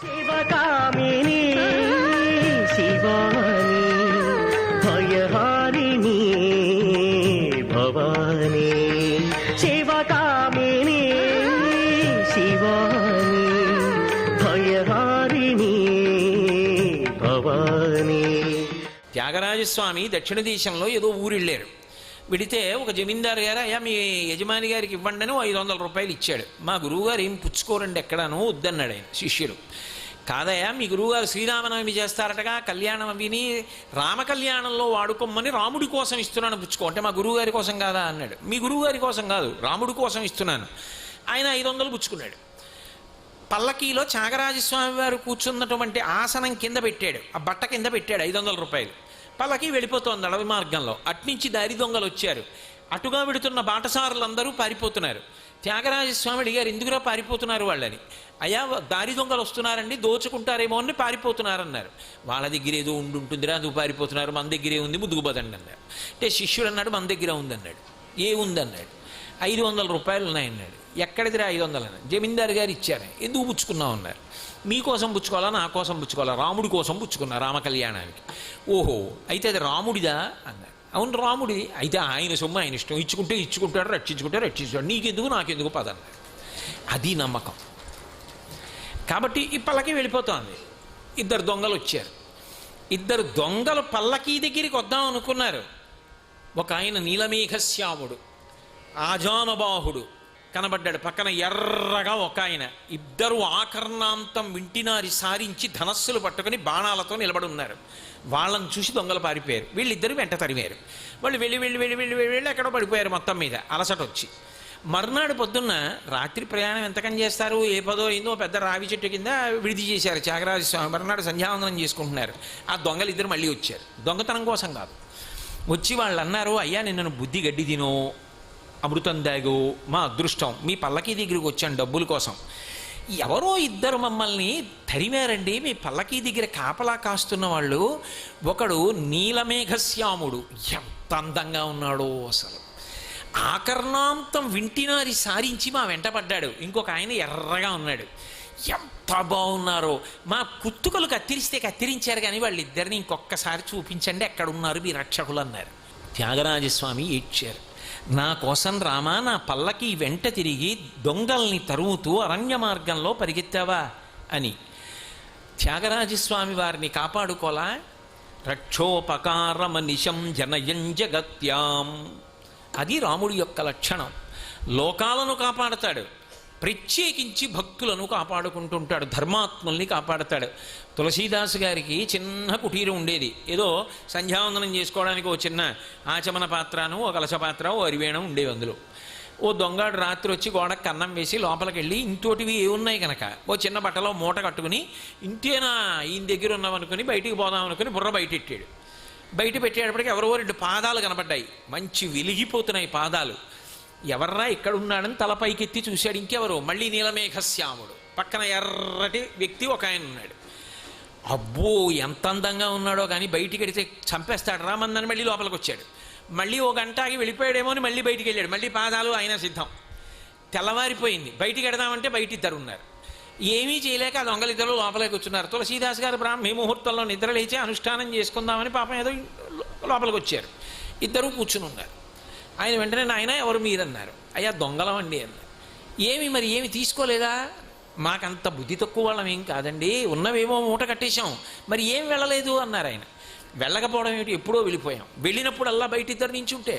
శివకామిని శివాని భయహారిణి త్యాగరాజస్వామి దక్షిణ దేశంలో ఏదో ఊరెళ్ళారు. విడితే ఒక జమీందారు గారు, అయ్యా మీ యజమాని గారికి ఇవ్వండి అని 500 రూపాయలు ఇచ్చాడు. మా గురువుగారు ఏం పుచ్చుకోరండి ఎక్కడాను వద్దన్నాడు ఆయన శిష్యుడు. కాదయ్యా మీ గురువుగారు శ్రీరామనవమి చేస్తారటగా, కళ్యాణం విని రామ కళ్యాణంలో వాడుకోమని రాముడి కోసం ఇస్తున్నాను పుచ్చుకో అంటే, మా గురువుగారి కోసం కాదా అన్నాడు. మీ గురువుగారి కోసం కాదు, రాముడి కోసం ఇస్తున్నాను. ఆయన 500 పుచ్చుకున్నాడు. పల్లకీలో త్యాగరాజస్వామి వారు కూర్చున్నటువంటి ఆసనం కింద పెట్టాడు, ఆ బట్ట కింద పెట్టాడు 500 రూపాయలు. పల్లకి వెళ్ళిపోతోంది అడవి మార్గంలో. అట్నుంచి దారి దొంగలు వచ్చారు. అటుగా వెడుతున్న బాటసారులందరూ పారిపోతున్నారు. త్యాగరాజస్వామి అడిగారు, ఎందుకురా పారిపోతున్నారు వాళ్ళని. అయ్యా దారి దొంగలు వస్తున్నారండి, దోచుకుంటారేమో అని పారిపోతున్నారన్నారు. వాళ్ళ దగ్గర ఏదో ఉంటుందిరా, నువ్వు పారిపోతున్నారు, మన దగ్గరే ఉంది, ముద్దుకు పదండి అన్నారు. అంటే శిష్యుడు అన్నాడు, మన దగ్గర ఉందన్నాడు. ఏ ఉందన్నాడు. 500 రూపాయలు ఉన్నాయన్నాడు. ఎక్కడిదిరా 500 అన్నాడు. జమీందారు గారు ఇచ్చారు. ఎందుకు పుచ్చుకున్నావు అన్నారు. మీకోసం పుచ్చుకోవాలా, నా కోసం పుచ్చుకోవాలా, రాముడి కోసం పుచ్చుకున్నా రామ కళ్యాణానికి. ఓహో అయితే అది రాముడిదా అన్నారు. అవును రాముడి. అయితే ఆయన సొమ్ము ఆయన ఇష్టం, ఇచ్చుకుంటే ఇచ్చుకుంటాడు, రక్షించుకుంటాడు, నీకెందుకు నాకెందుకు పదన్నారు. అది నమ్మకం. కాబట్టి ఈ పల్లకి వెళ్ళిపోతోంది. 2 దొంగలు వచ్చారు. 2 దొంగలు పల్లకీ దగ్గరికి వద్దాం అనుకున్నారు. ఒక ఆయన నీలమేఘశ్యాముడు ఆజానబాహుడు కనబడ్డాడు. పక్కన ఎర్రగా ఒక ఆయన. 2 ఆకర్ణాంతం వింటినారి సారించి ధనస్సులు పట్టుకుని బాణాలతో నిలబడి ఉన్నారు. వాళ్ళని చూసి దొంగలు పారిపోయారు. వీళ్ళిద్దరూ వెంట తరిమారు. వాళ్ళు వెళ్ళి ఎక్కడో పడిపోయారు. మొత్తం మీద అలసట వచ్చి మర్నాడు పొద్దున్న రాత్రి ప్రయాణం ఎంతకని చేస్తారు, ఏ పదో అయిందో పెద్ద రావి చెట్టు కింద విడిది చేశారు త్యాగరాజస్వామి. మర్నాడు సంధ్యావందనం చేసుకుంటున్నారు. ఆ దొంగలు 2 మళ్ళీ వచ్చారు. దొంగతనం కోసం కాదు. వచ్చి వాళ్ళు అన్నారు, అయ్యా నిన్ను బుద్ధి గడ్డి తినో, అమృతం దాగో, మా అదృష్టం మీ పల్లకీ దగ్గరికి వచ్చాను డబ్బుల కోసం. ఎవరో 2 మమ్మల్ని తరిమారండి. మీ పల్లకీ దగ్గర కాపలా కాస్తున్న వాళ్ళు. ఒకడు నీలమేఘశ్యాముడు, ఎంత అందంగా ఉన్నాడో అసలు, ఆకర్ణాంతం వింటినారి సారించి మా వెంట పడ్డాడు. ఇంకొక ఆయన ఎర్రగా ఉన్నాడు, ఎంత బాగున్నారో. మా కుత్తుకలు కత్తిరించారు కానీ వాళ్ళిద్దరిని ఇంకొకసారి చూపించండి ఎక్కడున్నారు మీ రక్షకులు అన్నారు. త్యాగరాజస్వామి ఏడ్చారు. నా కోసం రామా నా పల్లకి వెంట తిరిగి దొంగల్ని తరుముతూ అరణ్య మార్గంలో పరిగెత్తావా అని. త్యాగరాజస్వామి వారిని కాపాడుకోలా. రక్షోపకారమనిశం జనయం జగత్యాం, అది రాముడి యొక్క లక్షణం. లోకాలను కాపాడతాడు, ప్రత్యేకించి భక్తులను కాపాడుకుంటుంటాడు, ధర్మాత్ముల్ని కాపాడతాడు. తులసీదాసు గారికి చిన్న కుటీరం ఉండేది. ఏదో సంధ్యావందనం చేసుకోవడానికి ఓ చిన్న ఆచమన పాత్రను, ఓ కలశ పాత్ర, ఓ అరివేణం ఉండేవి. అందులో ఓ దొంగాడు రాత్రి వచ్చి గోడకు కన్నం వేసి లోపలికి వెళ్ళి ఇంతోటివి ఏమున్నాయి కనుక ఓ చిన్న బట్టలో మూట కట్టుకుని, ఇంతేనా ఈయన దగ్గర ఉన్నామనుకుని బయటికి పోదాం అనుకుని బుర్ర బయటెట్టాడు. బయట పెట్టేటప్పటికి ఎవరో 2 పాదాలు కనపడ్డాయి. మంచి వెలిగిపోతున్నాయి పాదాలు. ఎవర్రా ఇక్కడ ఉన్నాడని తల పైకెత్తి చూశాడు. ఇంకెవరు, మళ్ళీ నీలమేఘశ్యాముడు. పక్కన ఎర్రటి వ్యక్తి ఒక ఆయన ఉన్నాడు. అబ్బో ఎంత అందంగా ఉన్నాడో కానీ బయటికి వెడితే చంపేస్తాడు రామన్నని మళ్ళీ లోపలికి వచ్చాడు. మళ్ళీ ఓ గంట ఆగి వెళ్ళిపోయాడేమో అని మళ్ళీ బయటికి వెళ్ళాడు. మళ్ళీ పాదాలు ఆయన సిద్ధం. తెల్లవారిపోయింది. బయటికి వెడదామంటే బయట 2 ఉన్నారు. ఏమీ చేయలేక ఆ దొంగలిద్దరు లోపలికి వచ్చున్నారు. తులసీదాస్ గారు బ్రాహ్మీ ముహూర్తంలో నిద్ర లేచి అనుష్ఠానం చేసుకుందామని పాపం ఏదో లోపలికి వచ్చారు. 2 కూర్చుని ఉన్నారు. ఆయన వెంటనే నాయన ఎవరు మీరన్నారు. అయ్యా దొంగలం అండి అన్నారు. ఏమి తీసుకోలేదా? మాకంత బుద్ధి తక్కువ వాళ్ళం ఏం కాదండి, ఉన్నవేమో మూట కట్టేశాం, మరి ఏం వెళ్ళలేదు అన్నారు ఆయన. వెళ్ళకపోవడం ఏమిటి, ఎప్పుడో వెళ్ళిపోయాం. వెళ్ళినప్పుడల్లా బయట 2 నించుంటే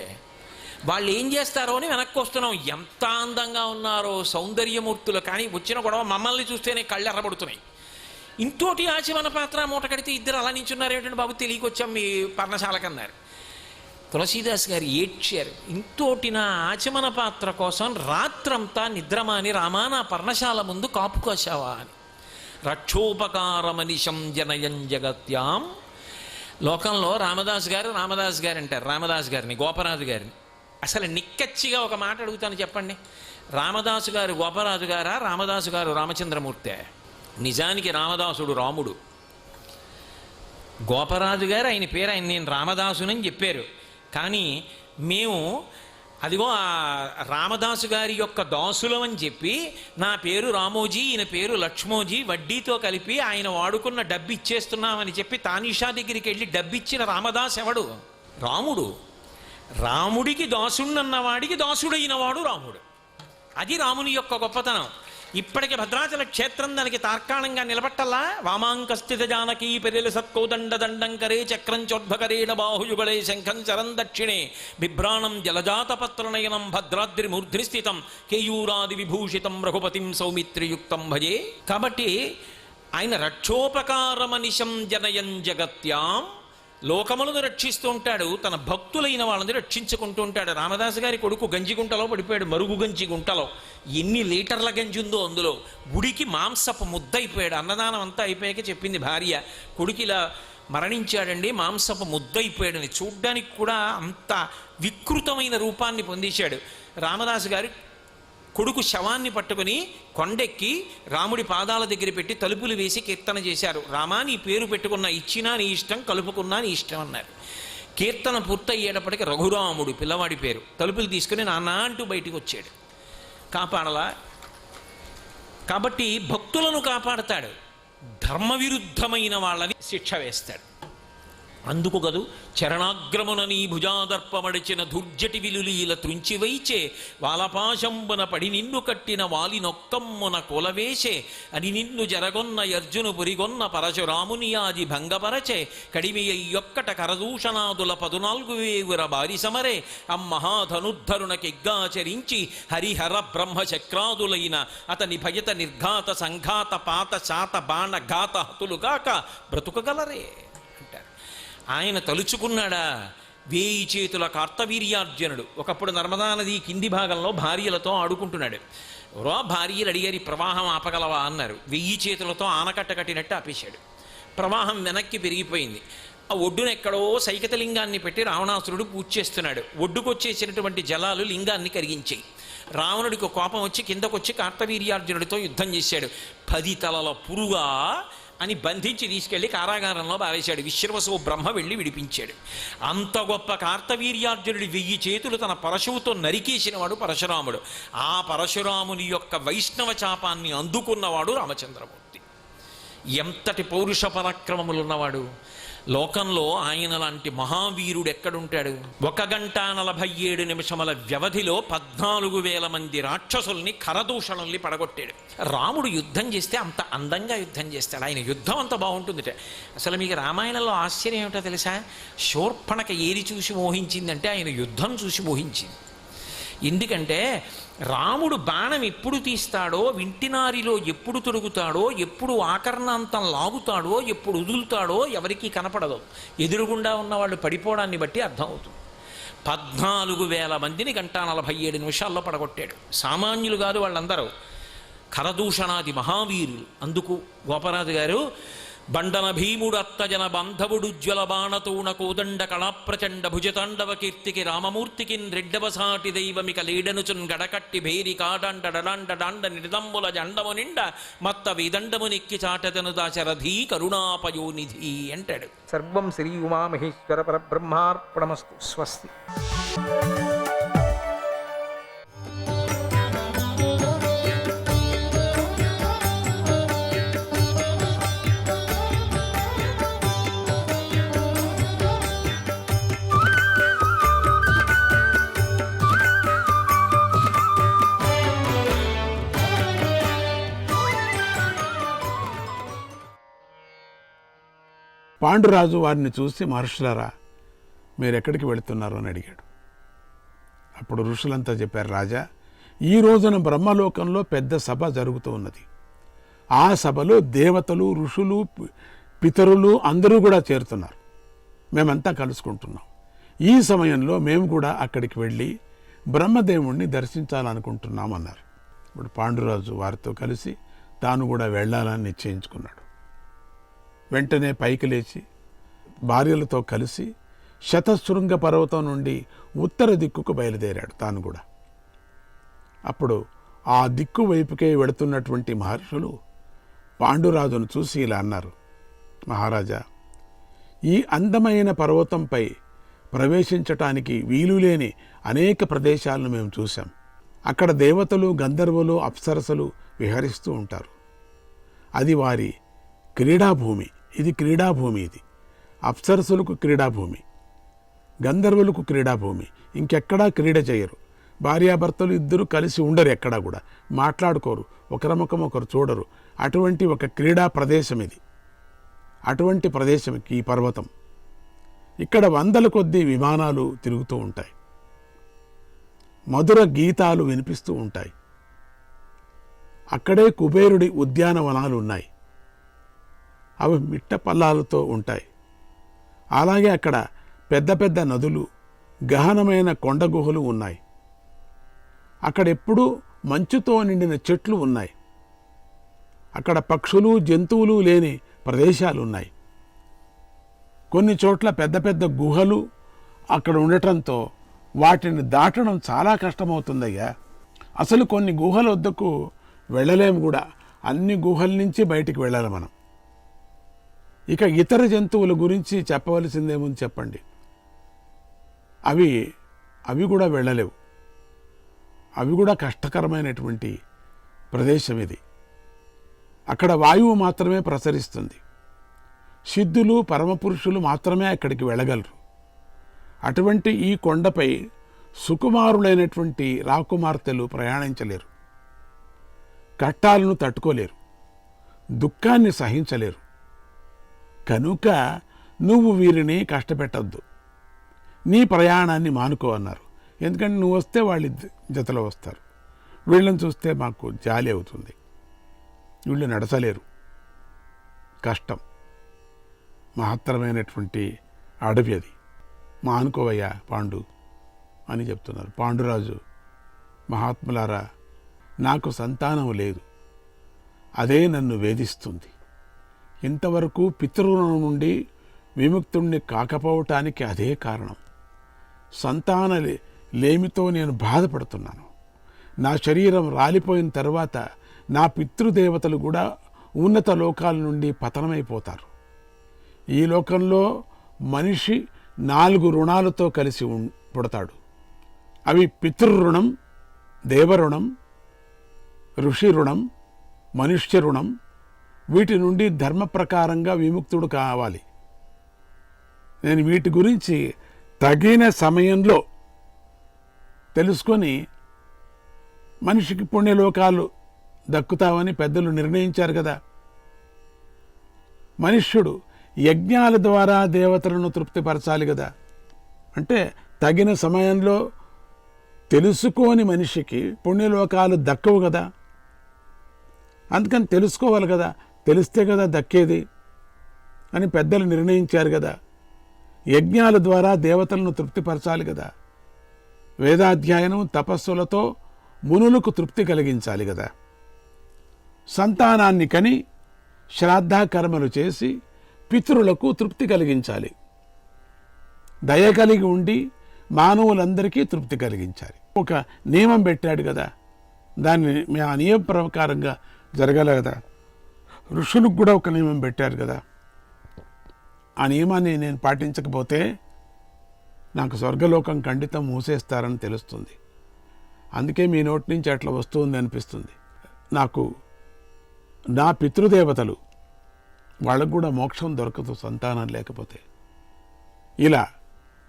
వాళ్ళు ఏం చేస్తారో అని వెనక్కి వస్తున్నాం. ఎంత అందంగా ఉన్నారో సౌందర్యమూర్తులు, కానీ వచ్చిన గొడవ మమ్మల్ని చూస్తేనే కళ్ళు ఎర్రబడుతున్నాయి. ఇంతోటి ఆచమన పాత్ర మూట కడితే 2 అలా నించున్నారు ఏమిటంటే బాబు తెలియకొచ్చాం మీ పర్ణశాలకన్నారు. తులసీదాస్ గారు ఏడ్చారు. ఇంతోటి నా ఆచమన పాత్ర కోసం రాత్రంతా నిద్రమాని రామా నా పర్ణశాల ముందు కాపు కాశావా అని. రక్షోపకారమనిశం జనయం జగత్యాం. లోకంలో రామదాస్ గారు అంటారు. రామదాస్ గారిని, గోపరాజు గారిని. అసలు నిక్కచ్చిగా ఒక మాట అడుగుతాను చెప్పండి, రామదాసు గారు గోపరాజు గారా, రామదాసు గారు రామచంద్రమూర్తే? నిజానికి రామదాసుడు రాముడు, గోపరాజు గారు ఆయన పేరు, ఆయన నేను రామదాసునని చెప్పారు. కానీ మేము అదిగో ఆ రామదాసు గారి యొక్క దాసులం అని చెప్పి నా పేరు రామోజీ, ఈయన పేరు లక్ష్మోజీ, వడ్డీతో కలిపి ఆయన వాడుకున్న డబ్బు ఇచ్చేస్తున్నామని చెప్పి తానీషా దగ్గరికి వెళ్ళి డబ్బిచ్చిన రామదాస్ ఎవడు? రాముడు. రాముడికి దాసుడన్నవాడికి దాసుడైన వాడు రాముడు. అది రాముని యొక్క గొప్పతనం. ఇప్పటికి భద్రాచల క్షేత్రం దానికి తార్కాణంగా నిలబట్టల్లా. వామాంకస్థిత జానకీ పెరిలు సత్కోదండ దండంకరే చక్రం చోద్భకరేణ బాహుయుగళే శంఖం చరం దక్షిణే బిభ్రాణం జలజాతపత్రనయనం భద్రాద్రి మూర్ధ్ని స్థితం కేయూరాది విభూషితం రఘుపతిం సౌమిత్రియుక్తం భజే. కాబట్టి ఆయన రక్షోపకారమనిశం జనయం జగత్యాం, లోకములను రక్షిస్తూ ఉంటాడు, తన భక్తులైన వాళ్ళని రక్షించుకుంటూ ఉంటాడు. రామదాసు గారి కొడుకు గంజిగుంటలో పడిపోయాడు, మరుగు గంజి గుంటలో. ఎన్ని లీటర్ల గంజి ఉందో అందులో. గుడికి మాంసపు ముద్దయిపోయాడు. అన్నదానం అంతా అయిపోయాక చెప్పింది భార్య, కొడుకు ఇలా మరణించాడండి, మాంసపు ముద్దయిపోయాడని. చూడ్డానికి కూడా అంత వికృతమైన రూపాన్ని పొందేశాడు. రామదాసు గారు కొడుకు శవాన్ని పట్టుకుని కొండెక్కి రాముడి పాదాల దగ్గర పెట్టి తలుపులు వేసి కీర్తన చేశారు. రామా, నీ పేరు పెట్టుకున్నా, ఇచ్చినా నీ ఇష్టం, కలుపుకున్నా నీ ఇష్టం అన్నారు. కీర్తన పూర్తయ్యేటప్పటికి రఘురాముడు పిల్లవాడి పేరు. తలుపులు తీసుకుని నాన్న అంటూ బయటికి వచ్చాడు. కాపాడలా. కాబట్టి భక్తులను కాపాడతాడు, ధర్మవిరుద్ధమైన వాళ్ళని శిక్ష వేస్తాడు. అందుకు గదు చరణాగ్రమున నీ భుజాదర్పమడిచిన దుర్జటి విలులీల త్రుంచివైచే వాలపాశంబున పడి నిన్ను కట్టిన వాలినొక్కమ్మున కొలవేసే అని నిన్ను జరగొన్న అర్జును పురిగొన్న పరశురాముని ఆది భంగపరచే కడిమి అయ్యొక్కట కరదూషణాదుల 14,000 బారి సమరే అమ్మహాధనుద్ధరునకిగ్గాచరించి హరిహర బ్రహ్మచక్రాదులైన అతని భయత నిర్ఘాత సంఘాత పాత శాత బాణ ఘాత హతులుగాక బ్రతుకగలరే అంటారు. ఆయన తలుచుకున్నాడా? 1000 చేతుల కార్తవీర్యార్జునుడు ఒకప్పుడు నర్మదా నది కింది భాగంలో భార్యలతో ఆడుకుంటున్నాడు. ఎవరో భార్యలు అడిగారు, ప్రవాహం ఆపగలవా అన్నారు. 1000 చేతులతో ఆనకట్ట కట్టినట్టు ఆపేశాడు. ప్రవాహం వెనక్కి పెరిగిపోయింది. ఆ ఒడ్డున ఎక్కడో సైకత లింగాన్ని పెట్టి రావణాసురుడు పూజ చేస్తున్నాడు. ఒడ్డుకొచ్చేసినటువంటి జలాలు లింగాన్ని కరిగించాయి. రావణుడికి కోపం వచ్చి కిందకొచ్చి కార్తవీర్యార్జునుడితో యుద్ధం చేశాడు. 10 తలల పురుగా అని బంధించి తీసుకెళ్లి కారాగారంలో బావేశాడు. విశ్రవసో బ్రహ్మ వెళ్ళి విడిపించాడు. అంత గొప్ప కార్తవీర్యార్జునుడి 1000 చేతులు తన పరశువుతో నరికేసినవాడు పరశురాముడు. ఆ పరశురాముని యొక్క వైష్ణవ చాపాన్ని అందుకున్నవాడు రామచంద్రమూర్తి. ఎంతటి పౌరుష పరాక్రమములున్నవాడు! లోకంలో ఆయన లాంటి మహావీరుడు ఎక్కడుంటాడు? 1 గంట 47 నిమిషముల వ్యవధిలో 14,000 మంది రాక్షసుల్ని కరదూషణల్ని పడగొట్టాడు. రాముడు యుద్ధం చేస్తే అంత అందంగా యుద్ధం చేస్తాడు. ఆయన యుద్ధం అంత బాగుంటుందిట. అసలు మీకు రామాయణంలో ఆశ్చర్యం ఏమిటో తెలుసా? శూర్పణఖ ఏది చూసి మోహించిందంటే ఆయన యుద్ధం చూసి మోహించింది. ఎందుకంటే రాముడు బాణం ఎప్పుడు తీస్తాడో, వింటినారిలో ఎప్పుడు తొడుగుతాడో, ఎప్పుడు ఆకర్ణాంతం లాగుతాడో, ఎప్పుడు వదులుతాడో ఎవరికీ కనపడదు. ఎదురుగుండా ఉన్నవాళ్ళు పడిపోవడాన్ని బట్టి అర్థమవుతుంది. 14,000 మందిని 1 గంట 47 నిమిషాల్లో పడగొట్టాడు. సామాన్యులు కాదు వాళ్ళందరూ, కరదూషణాది మహావీరులు. అందుకు గోపరాజు గారు బండన భీముడు అత్తజన బాంధవుడు జ్వల బాణతూణ కోదండ కళాప్రచండ భుజతాండవ కీర్తికి రామమూర్తికి రెడ్డవసాటి దైవమిక లేడనుచున్ గడకట్టి భేరి కాడండ డడాండ డాండ నిర్దంబుల జండము నిండ మత్త వేదండము నెక్కి చాటదను దాశరథీ కరుణాపయోనిధి అంటాడు. సర్వం శ్రీ ఉమామహేశ్వర పరబ్రహ్మార్పణమస్తు. స్వస్తి. పాండురాజు వారిని చూసి, మహర్షులారా మీరు ఎక్కడికి వెళుతున్నారు అని అడిగాడు. అప్పుడు ఋషులంతా చెప్పారు, రాజా, ఈ రోజున బ్రహ్మలోకంలో పెద్ద సభ జరుగుతూ ఉన్నది. ఆ సభలో దేవతలు, ఋషులు, పితరులు అందరూ కూడా చేరుతున్నారు. మేమంతా కలుసుకుంటున్నాం. ఈ సమయంలో మేము కూడా అక్కడికి వెళ్ళి బ్రహ్మదేవుణ్ణి దర్శించాలనుకుంటున్నాం అన్నారు. ఇప్పుడు పాండురాజు వారితో కలిసి తాను కూడా వెళ్ళాలని నిశ్చయించుకున్నాడు. వెంటనే పైకి లేచి భార్యలతో కలిసి శతశృంగ పర్వతం నుండి ఉత్తర దిక్కుకు బయలుదేరాడు తాను కూడా. అప్పుడు ఆ దిక్కు వైపుకే వెళుతున్నటువంటి మహర్షులు పాండురాజును చూసి ఇలా అన్నారు, మహారాజా, ఈ అందమైన పర్వతంపై ప్రవేశించటానికి వీలులేని అనేక ప్రదేశాలను మేము చూసాం. అక్కడ దేవతలు, గంధర్వులు, అప్సరసలు విహరిస్తూ ఉంటారు. అది వారి క్రీడాభూమి. ఇది క్రీడాభూమి. ఇది అప్సరసులకు క్రీడాభూమి, గంధర్వులకు క్రీడాభూమి. ఇంకెక్కడా క్రీడ చేయరు. భార్యాభర్తలు ఇద్దరు కలిసి ఉండరు, ఎక్కడా కూడా మాట్లాడుకోరు, ఒకరి ముఖం ఒకరు చూడరు. అటువంటి ఒక క్రీడా ప్రదేశం ఇది. అటువంటి ప్రదేశం ఈ పర్వతం. ఇక్కడ వందల కొద్దీ విమానాలు తిరుగుతూ ఉంటాయి, మధుర గీతాలు వినిపిస్తూ ఉంటాయి. అక్కడే కుబేరుడి ఉద్యానవనాలు ఉన్నాయి, అవి మిట్ట పల్లాలతో ఉంటాయి. అలాగే అక్కడ పెద్ద పెద్ద నదులు, గహనమైన కొండ గుహలు ఉన్నాయి. అక్కడెప్పుడూ మంచుతో నిండిన చెట్లు ఉన్నాయి. అక్కడ పక్షులు జంతువులు లేని ప్రదేశాలు ఉన్నాయి. కొన్ని చోట్ల పెద్ద పెద్ద గుహలు అక్కడ ఉండటంతో వాటిని దాటడం చాలా కష్టమవుతుందయ్యా. అసలు కొన్ని గుహల వద్దకు వెళ్ళలేము కూడా, అన్ని గుహల నుంచి బయటికి వెళ్ళాలి మనం. ఇక ఇతర జంతువుల గురించి చెప్పవలసిందేముంది చెప్పండి. అవి కూడా వెళ్ళలేవు. అవి కూడా కష్టకరమైనటువంటి ప్రదేశం ఇది. అక్కడ వాయువు మాత్రమే ప్రసరిస్తుంది. సిద్ధులు పరమపురుషులు మాత్రమే అక్కడికి వెళ్ళగలరు. అటువంటి ఈ కొండపై సుకుమారులైనటువంటి రాకుమార్తెలు ప్రయాణించలేరు, కట్టాలను తట్టుకోలేరు, దుఃఖాన్ని సహించలేరు. కనుక నువ్వు వీరిని కష్టపెట్టద్దు, నీ ప్రయాణాన్ని మానుకో అన్నారు. ఎందుకంటే నువ్వు వస్తే వాళ్ళు జతలో వస్తారు, వీళ్ళని చూస్తే మాకు జాలి అవుతుంది, వీళ్ళు నడచలేరు, కష్టం, మహత్తరమైనటువంటి అడవి అది, మానుకోవయ్యా పాండు అని చెప్తున్నారు. పాండురాజు, మహాత్ములారా, నాకు సంతానం లేదు, అదే నన్ను వేధిస్తుంది. ఇంతవరకు పితృరుణం నుండి విముక్తుణ్ణి కాకపోవటానికి అదే కారణం. సంతాన లేమితో నేను బాధపడుతున్నాను. నా శరీరం రాలిపోయిన తర్వాత నా పితృదేవతలు కూడా ఉన్నత లోకాల నుండి పతనమైపోతారు. ఈ లోకంలో మనిషి 4 రుణాలతో కలిసి పుడతాడు. అవి పితృరుణం, దేవరుణం, ఋషి రుణం, మనుష్య రుణం. వీటి నుండి ధర్మ ప్రకారంగా విముక్తుడు కావాలి. నేను వీటి గురించి తగిన సమయంలో తెలుసుకొని మనిషికి పుణ్యలోకాలు దక్కుతావని పెద్దలు నిర్ణయించారు కదా. మనుష్యుడు యజ్ఞాల ద్వారా దేవతలను తృప్తిపరచాలి కదా. అంటే తగిన సమయంలో తెలుసుకోని మనిషికి పుణ్యలోకాలు దక్కవు కదా. అందుకని తెలుసుకోవాలి కదా, తెలిస్తే కదా దక్కేది అని పెద్దలు నిర్ణయించారు కదా. యజ్ఞాల ద్వారా దేవతలను తృప్తిపరచాలి కదా. వేదాధ్యయనం తపస్సులతో మునులకు తృప్తి కలిగించాలి కదా. సంతానాన్ని కని శ్రాద్ధకర్మలు చేసి పితరులకు తృప్తి కలిగించాలి. దయ కలిగి ఉండి మానవులందరికీ తృప్తి కలిగించాలి. ఒక నియమం పెట్టాడు కదా, దాన్ని ఆ నియమ ప్రకారంగా జరగాలి కదా. ఋషులకు కూడా ఒక నియమం పెట్టారు కదా. ఆ నియమాన్ని నేను పాటించకపోతే నాకు స్వర్గలోకం ఖండితం మూసేస్తారని తెలుస్తుంది. అందుకే మీ నోటి నుంచి అట్లా వస్తుంది అనిపిస్తుంది. నాకు నా పితృదేవతలు, వాళ్ళకు కూడా మోక్షం దొరకదు సంతానం లేకపోతే. ఇలా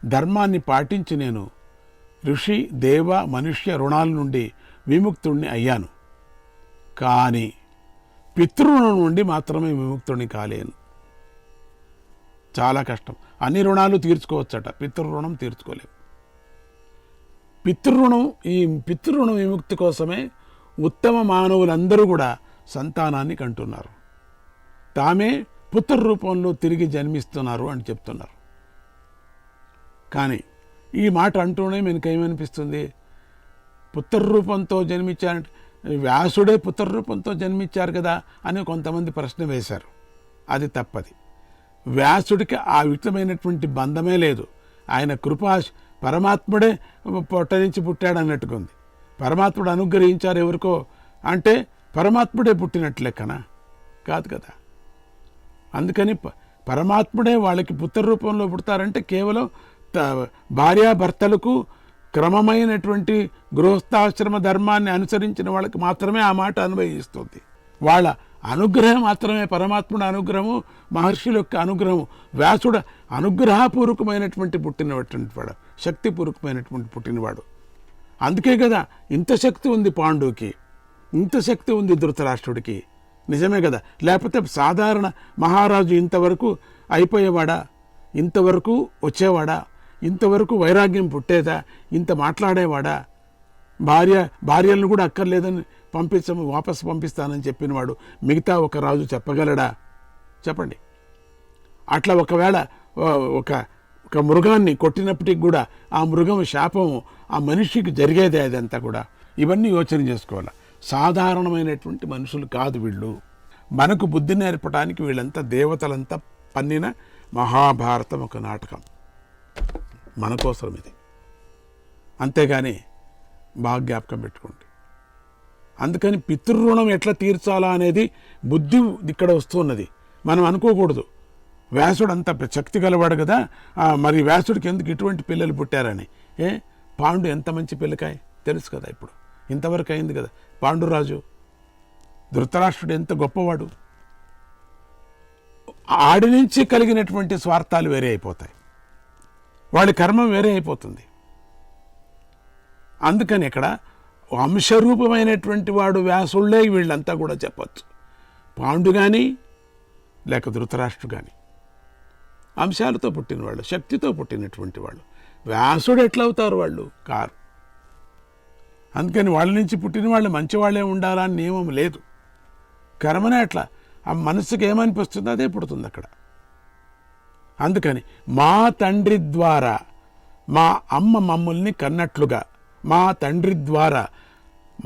ధర్మాన్ని పాటించి నేను ఋషి, దేవ, మనుష్య రుణాల నుండి విముక్తుణ్ణి అయ్యాను. కానీ పితృరుణం నుండి మాత్రమే విముక్తుడిని కాలేను. చాలా కష్టం. అన్ని రుణాలు తీర్చుకోవచ్చట, పితృరుణం తీర్చుకోలేము. ఈ పితృరుణం విముక్తి కోసమే ఉత్తమ మానవులందరూ కూడా సంతానాన్ని కంటున్నారు. తామే పుత్ర రూపంలో తిరిగి జన్మిస్తున్నారు అని చెప్తున్నారు. కానీ ఈ మాట అంటూనే మనకేమనిపిస్తుంది? పుత్ర రూపంతో జన్మించారంటే వ్యాసుడే పుత్ర రూపంతో జన్మించారు కదా అని కొంతమంది ప్రశ్న వేశారు. అది తప్పది. వ్యాసుడికి ఆ విధమైనటువంటి బంధమే లేదు. ఆయన కృపా పరమాత్ముడే పొట్ట నుంచి పుట్టాడు అన్నట్టుగా ఉంది. పరమాత్ముడు అనుగ్రహించారు ఎవరికో అంటే పరమాత్ముడే పుట్టినట్లు లెక్కనా? కాదు కదా. అందుకని పరమాత్ముడే వాళ్ళకి పుత్ర రూపంలో పుడతారంటే కేవలం భార్యాభర్తలకు క్రమమైనటువంటి గృహస్థాశ్రమ ధర్మాన్ని అనుసరించిన వాళ్ళకి మాత్రమే ఆ మాట అన్వయిస్తుంది. వాళ్ళ అనుగ్రహం మాత్రమే పరమాత్ముడు అనుగ్రహము, మహర్షుల యొక్క అనుగ్రహము. వ్యాసుడు అనుగ్రహపూర్వకమైనటువంటి పుట్టినటువంటి వాడు, శక్తిపూర్వకమైనటువంటి పుట్టినవాడు. అందుకే కదా ఇంత శక్తి ఉంది పాండుకి, ఇంత శక్తి ఉంది ధృతరాష్ట్రుడికి. నిజమే కదా, లేకపోతే సాధారణ మహారాజు ఇంతవరకు అయిపోయేవాడా, ఇంతవరకు వచ్చేవాడా, ఇంతవరకు వైరాగ్యం పుట్టేదా, ఇంత మాట్లాడేవాడా, భార్యలను కూడా అక్కర్లేదని వాపసు పంపిస్తానని చెప్పినవాడు మిగతా ఒక రాజు చెప్పగలడా? చెప్పండి. అట్లా ఒకవేళ ఒక మృగాన్ని కొట్టినప్పటికి కూడా ఆ మృగం శాపం ఆ మనిషికి జరిగేదే అదంతా కూడా. ఇవన్నీ యోచన చేసుకోవాలి. సాధారణమైనటువంటి మనుషులు కాదు వీళ్ళు. మనకు బుద్ధి నేర్పడానికి వీళ్ళంతా దేవతలంతా పన్నిన మహాభారతం ఒక నాటకం మన కోసం ఇది. అంతేగాని బాగా జ్ఞాపకం పెట్టుకోండి. అందుకని పితృరుణం ఎట్లా తీర్చాలా అనేది బుద్ధి ఇక్కడ వస్తున్నది. మనం అనుకోకూడదు వ్యాసుడు అంత శక్తి గలవాడు కదా, మరి వ్యాసుడికి ఎందుకు ఇటువంటి పిల్లలు పుట్టారని. పాండు ఎంత మంచి పిల్లకాయ తెలుసు కదా, ఇప్పుడు ఇంతవరకు అయింది కదా. పాండురాజు, ధృతరాష్ట్రుడు ఎంత గొప్పవాడు. ఆడి నుంచి కలిగినటువంటి స్వార్థాలు వేరే అయిపోతాయి, వాళ్ళ కర్మం వేరే అయిపోతుంది. అందుకని ఇక్కడ వంశరూపమైనటువంటి వాడు వ్యాసుళ్ళే వీళ్ళంతా కూడా చెప్పచ్చు. పాండు కానీ లేక ధృతరాష్ట్రుడు కానీ అంశాలతో పుట్టినవాళ్ళు, శక్తితో పుట్టినటువంటి వాళ్ళు. వ్యాసుడు ఎట్లా అవుతారు వాళ్ళు? కారు. అందుకని వాళ్ళ నుంచి పుట్టిన వాళ్ళు మంచివాళ్ళే ఉండాలని నియమం లేదు. కర్మనే అట్లా, ఆ మనసుకి ఏమనిపిస్తుందో అదే పుడుతుంది అక్కడ. అందుకని మా తండ్రి ద్వారా మా అమ్మ మమ్మల్ని కన్నట్లుగా, మా తండ్రి ద్వారా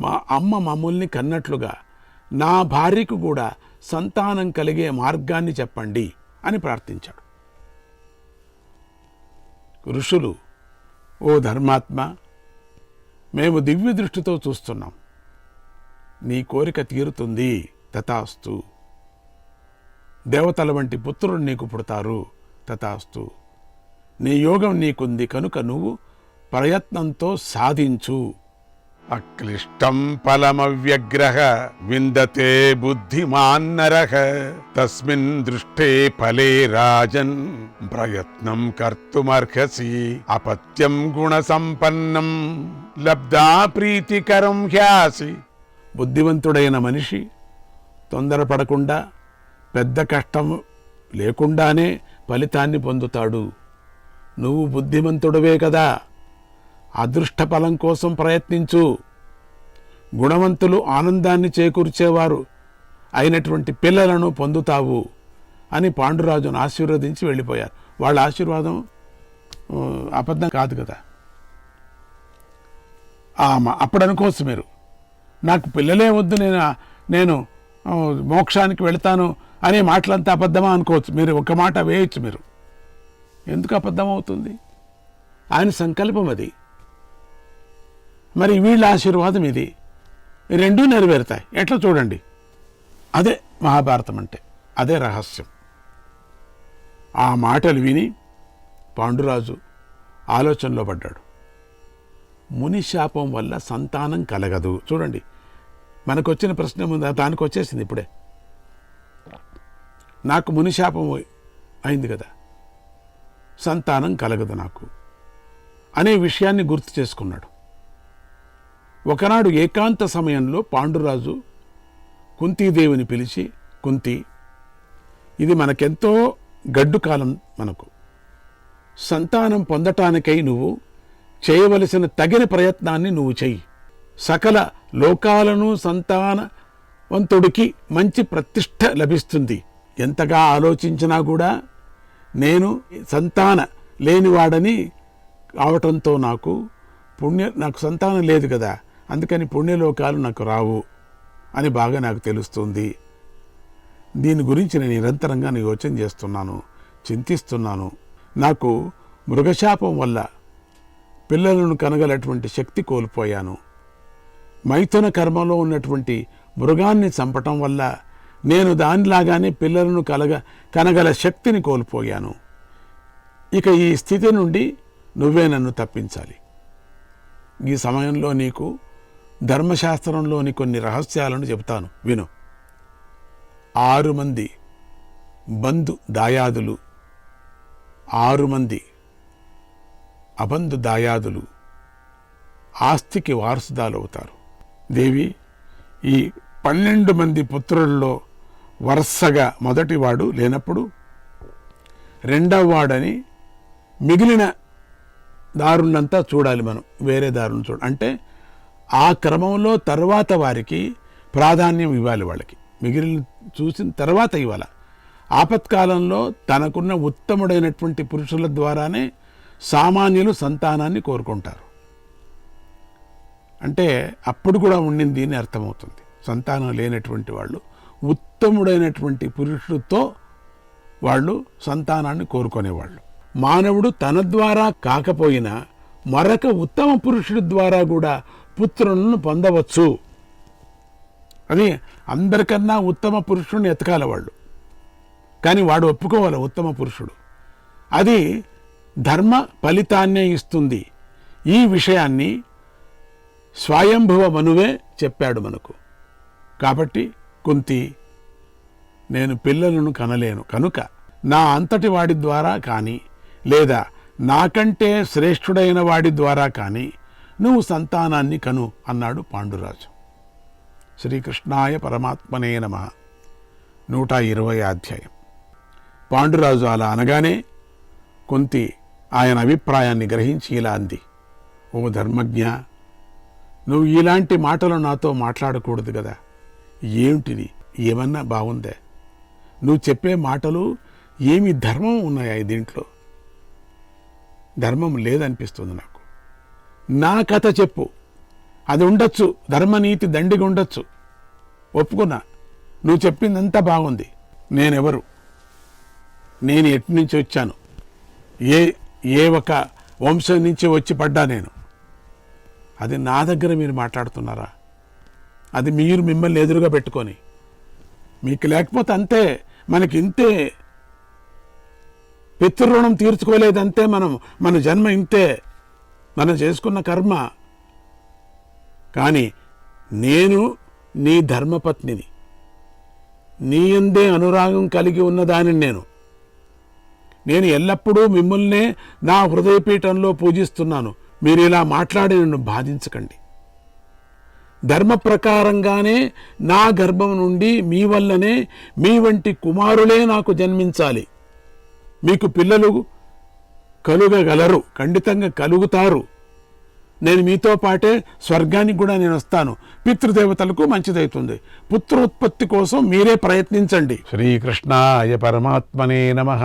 మా అమ్మ మమ్మల్ని కన్నట్లుగా నా భార్యకు కూడా సంతానం కలిగే మార్గాన్ని చెప్పండి అని ప్రార్థించాడు. ఋషులు, ఓ ధర్మాత్మ, మేము దివ్య దృష్టితో చూస్తున్నాం, నీ కోరిక తీరుతుంది, తథాస్తు. దేవతల వంటి పుత్రులు నీకు పుడతారు, తథాస్తు. నీ యోగం నీకుంది కనుక నువ్వు ప్రయత్నంతో సాధించు. అక్లిష్టం ఫలమవ్యగ్రహ విందతే బుద్ధిమాన్నరః తస్మిన్ దృష్టే ఫలే రాజన్ ప్రయత్నం కర్తుమర్హసి. అపత్యం గుణ సంపన్నం లబ్ధా ప్రీతికరం హ్యాసి. బుద్ధివంతుడైన మనిషి తొందరపడకుండా పెద్ద కష్టం లేకుండానే ఫలితాన్ని పొందుతాడు. నువ్వు బుద్ధిమంతుడవే కదా, అదృష్ట ఫలం కోసం ప్రయత్నించు. గుణవంతులు ఆనందాన్ని చేకూర్చేవారు అయినటువంటి పిల్లలను పొందుతావు అని పాండురాజును ఆశీర్వదించి వెళ్ళిపోయారు. వాళ్ళ ఆశీర్వాదం అబద్ధం కాదు కదా. అప్పుడు అనుకోవచ్చు మీరు, నాకు పిల్లలే వద్దు, నేను మోక్షానికి వెళతాను అనే మాటలంతా అబద్ధమా అనుకోవచ్చు. మీరు ఒక మాట వేయచ్చు. మీరు ఎందుకు అబద్ధం అవుతుంది? ఆయన సంకల్పం అది, మరి వీళ్ళ ఆశీర్వాదం ఇది. రెండూ నెరవేరుతాయి. ఎట్లా చూడండి. అదే మహాభారతం అంటే, అదే రహస్యం. ఆ మాటలు విని పాండురాజు ఆలోచనలో పడ్డాడు. ముని శాపం వల్ల సంతానం కలగదు. చూడండి, మనకు వచ్చిన ప్రశ్న ముందు దానికి వచ్చేసింది ఇప్పుడే. నాకు ముని శాపం అయింది కదా, సంతానం కలగదు నాకు అనే విషయాన్ని గుర్తు చేసుకున్నాడు. ఒకనాడు ఏకాంత సమయంలో పాండురాజు కుంతీదేవిని పిలిచి, కుంతి, ఇది మనకెంతో గడ్డు కాలం, మనకు సంతానం పొందటానికై నువ్వు చేయవలసిన తగిన ప్రయత్నాన్ని నువ్వు చెయ్యి. సకల లోకాలను సంతానవంతుడికి మంచి ప్రతిష్ట లభిస్తుంది. ఎంతగా ఆలోచించినా కూడా నేను సంతాన లేనివాడని అవటంతో నాకు సంతానం లేదు కదా, అందుకని పుణ్యలోకాలు నాకు రావు అని బాగా నాకు తెలుస్తుంది. దీని గురించి నేను నిరంతరంగా యోచన చేస్తున్నాను, చింతిస్తున్నాను. నాకు మృగశాపం వల్ల పిల్లలను కనగలటువంటి శక్తి కోల్పోయాను. మైథున కర్మలో ఉన్నటువంటి మృగాన్ని చంపటం వల్ల నేను దానిలాగానే పిల్లలను కనగల శక్తిని కోల్పోయాను. ఇక ఈ స్థితి నుండి నువ్వే నన్ను తప్పించాలి. ఈ సమయంలో నీకు ధర్మశాస్త్రంలోని కొన్ని రహస్యాలను చెబుతాను, విను. 6 మంది బంధు దాయాదులు, 6 మంది అబంధు దాయాదులు, ఆస్తికి వారసుదాలు అవుతారు. దేవి, ఈ 12 మంది పుత్రుల్లో వరుసగా మొదటివాడు లేనప్పుడు రెండవ వాడని మిగిలిన దారులంతా చూడాలి. మనం వేరే దారులను అంటే ఆ క్రమంలో తర్వాత వారికి ప్రాధాన్యం ఇవ్వాలి. వాళ్ళకి మిగిలిన చూసిన తర్వాత ఇవ్వాలి. ఆపత్కాలంలో తనకున్న ఉత్తముడైనటువంటి పురుషుల ద్వారానే సామాన్యులు సంతానాన్ని కోరుకుంటారు. అంటే అప్పుడు కూడా ఉండింది అని అర్థమవుతుంది. సంతానం లేనటువంటి వాళ్ళు ఉత్తముడైనటువంటి పురుషుడితో వాళ్ళు సంతానాన్ని కోరుకునేవాళ్ళు. మానవుడు తన ద్వారా కాకపోయినా మరొక ఉత్తమ పురుషుడి ద్వారా కూడా పుత్రులను పొందవచ్చు అని అందరికన్నా ఉత్తమ పురుషుడిని ఎతకాల వాళ్ళు. కానీ వాడు ఒప్పుకోవాలి ఉత్తమ పురుషుడు. అది ధర్మ ఫలితాన్నే ఇస్తుంది. ఈ విషయాన్ని స్వయంభువ మనువే చెప్పాడు మనకు. కాబట్టి కుంతి, నేను పిల్లలను కనలేను కనుక నా అంతటి వాడి ద్వారా కానీ లేదా నాకంటే శ్రేష్ఠుడైన వాడి ద్వారా కానీ నువ్వు సంతానాన్ని కను అన్నాడు పాండురాజు. శ్రీకృష్ణాయ పరమాత్మనే నమః. 120 అధ్యాయం. పాండురాజు అలా అనగానే కుంతి ఆయన అభిప్రాయాన్ని గ్రహించి ఇలా అంది, ఓ ధర్మజ్ఞ, నువ్వు ఇలాంటి మాటలు నాతో మాట్లాడకూడదు కదా. ఏమిటిది? ఏమన్నా బాగుందే? నువ్వు చెప్పే మాటలు ఏమి ధర్మం ఉన్నాయా దీంట్లో? ధర్మం లేదనిపిస్తుంది నాకు. నా కథ చెప్పు, అది ఉండొచ్చు, ధర్మనీతి దండిగా ఉండొచ్చు, ఒప్పుకున్నా. నువ్వు చెప్పిందంతా బాగుంది. నేనెవరు? నేను ఎటు నుంచి వచ్చాను? ఏ ఒక వంశం నుంచి వచ్చి పడ్డా నేను? అది నా దగ్గర మీరు మాట్లాడుతున్నారా? అది మీరు మిమ్మల్ని ఎదురుగా పెట్టుకొని, మీకు లేకపోతే అంతే, మనకి ఇంతే, పితృరుణం తీర్చుకోలేదంతే, మన జన్మ ఇంతే, మనం చేసుకున్న కర్మ. కానీ నేను నీ ధర్మపత్నిని, నీ యందే అనురాగం కలిగి ఉన్నదానిని నేను ఎల్లప్పుడూ మిమ్మల్నే నా హృదయపీఠంలో పూజిస్తున్నాను. మీరు ఇలా మాట్లాడి నన్ను బాధించకండి. ధర్మ ప్రకారంగానే నా గర్భం నుండి మీ వల్లనే మీ వంటి కుమారులే నాకు జన్మించాలి. మీకు పిల్లలు కలుగగలరు, ఖండితంగా కలుగుతారు. నేను మీతో పాటే స్వర్గానికి కూడా నేను వస్తాను. పితృదేవతలకు మంచిదవుతుంది. పుత్రోత్పత్తి కోసం మీరే ప్రయత్నించండి. శ్రీకృష్ణాయ పరమాత్మనే నమః.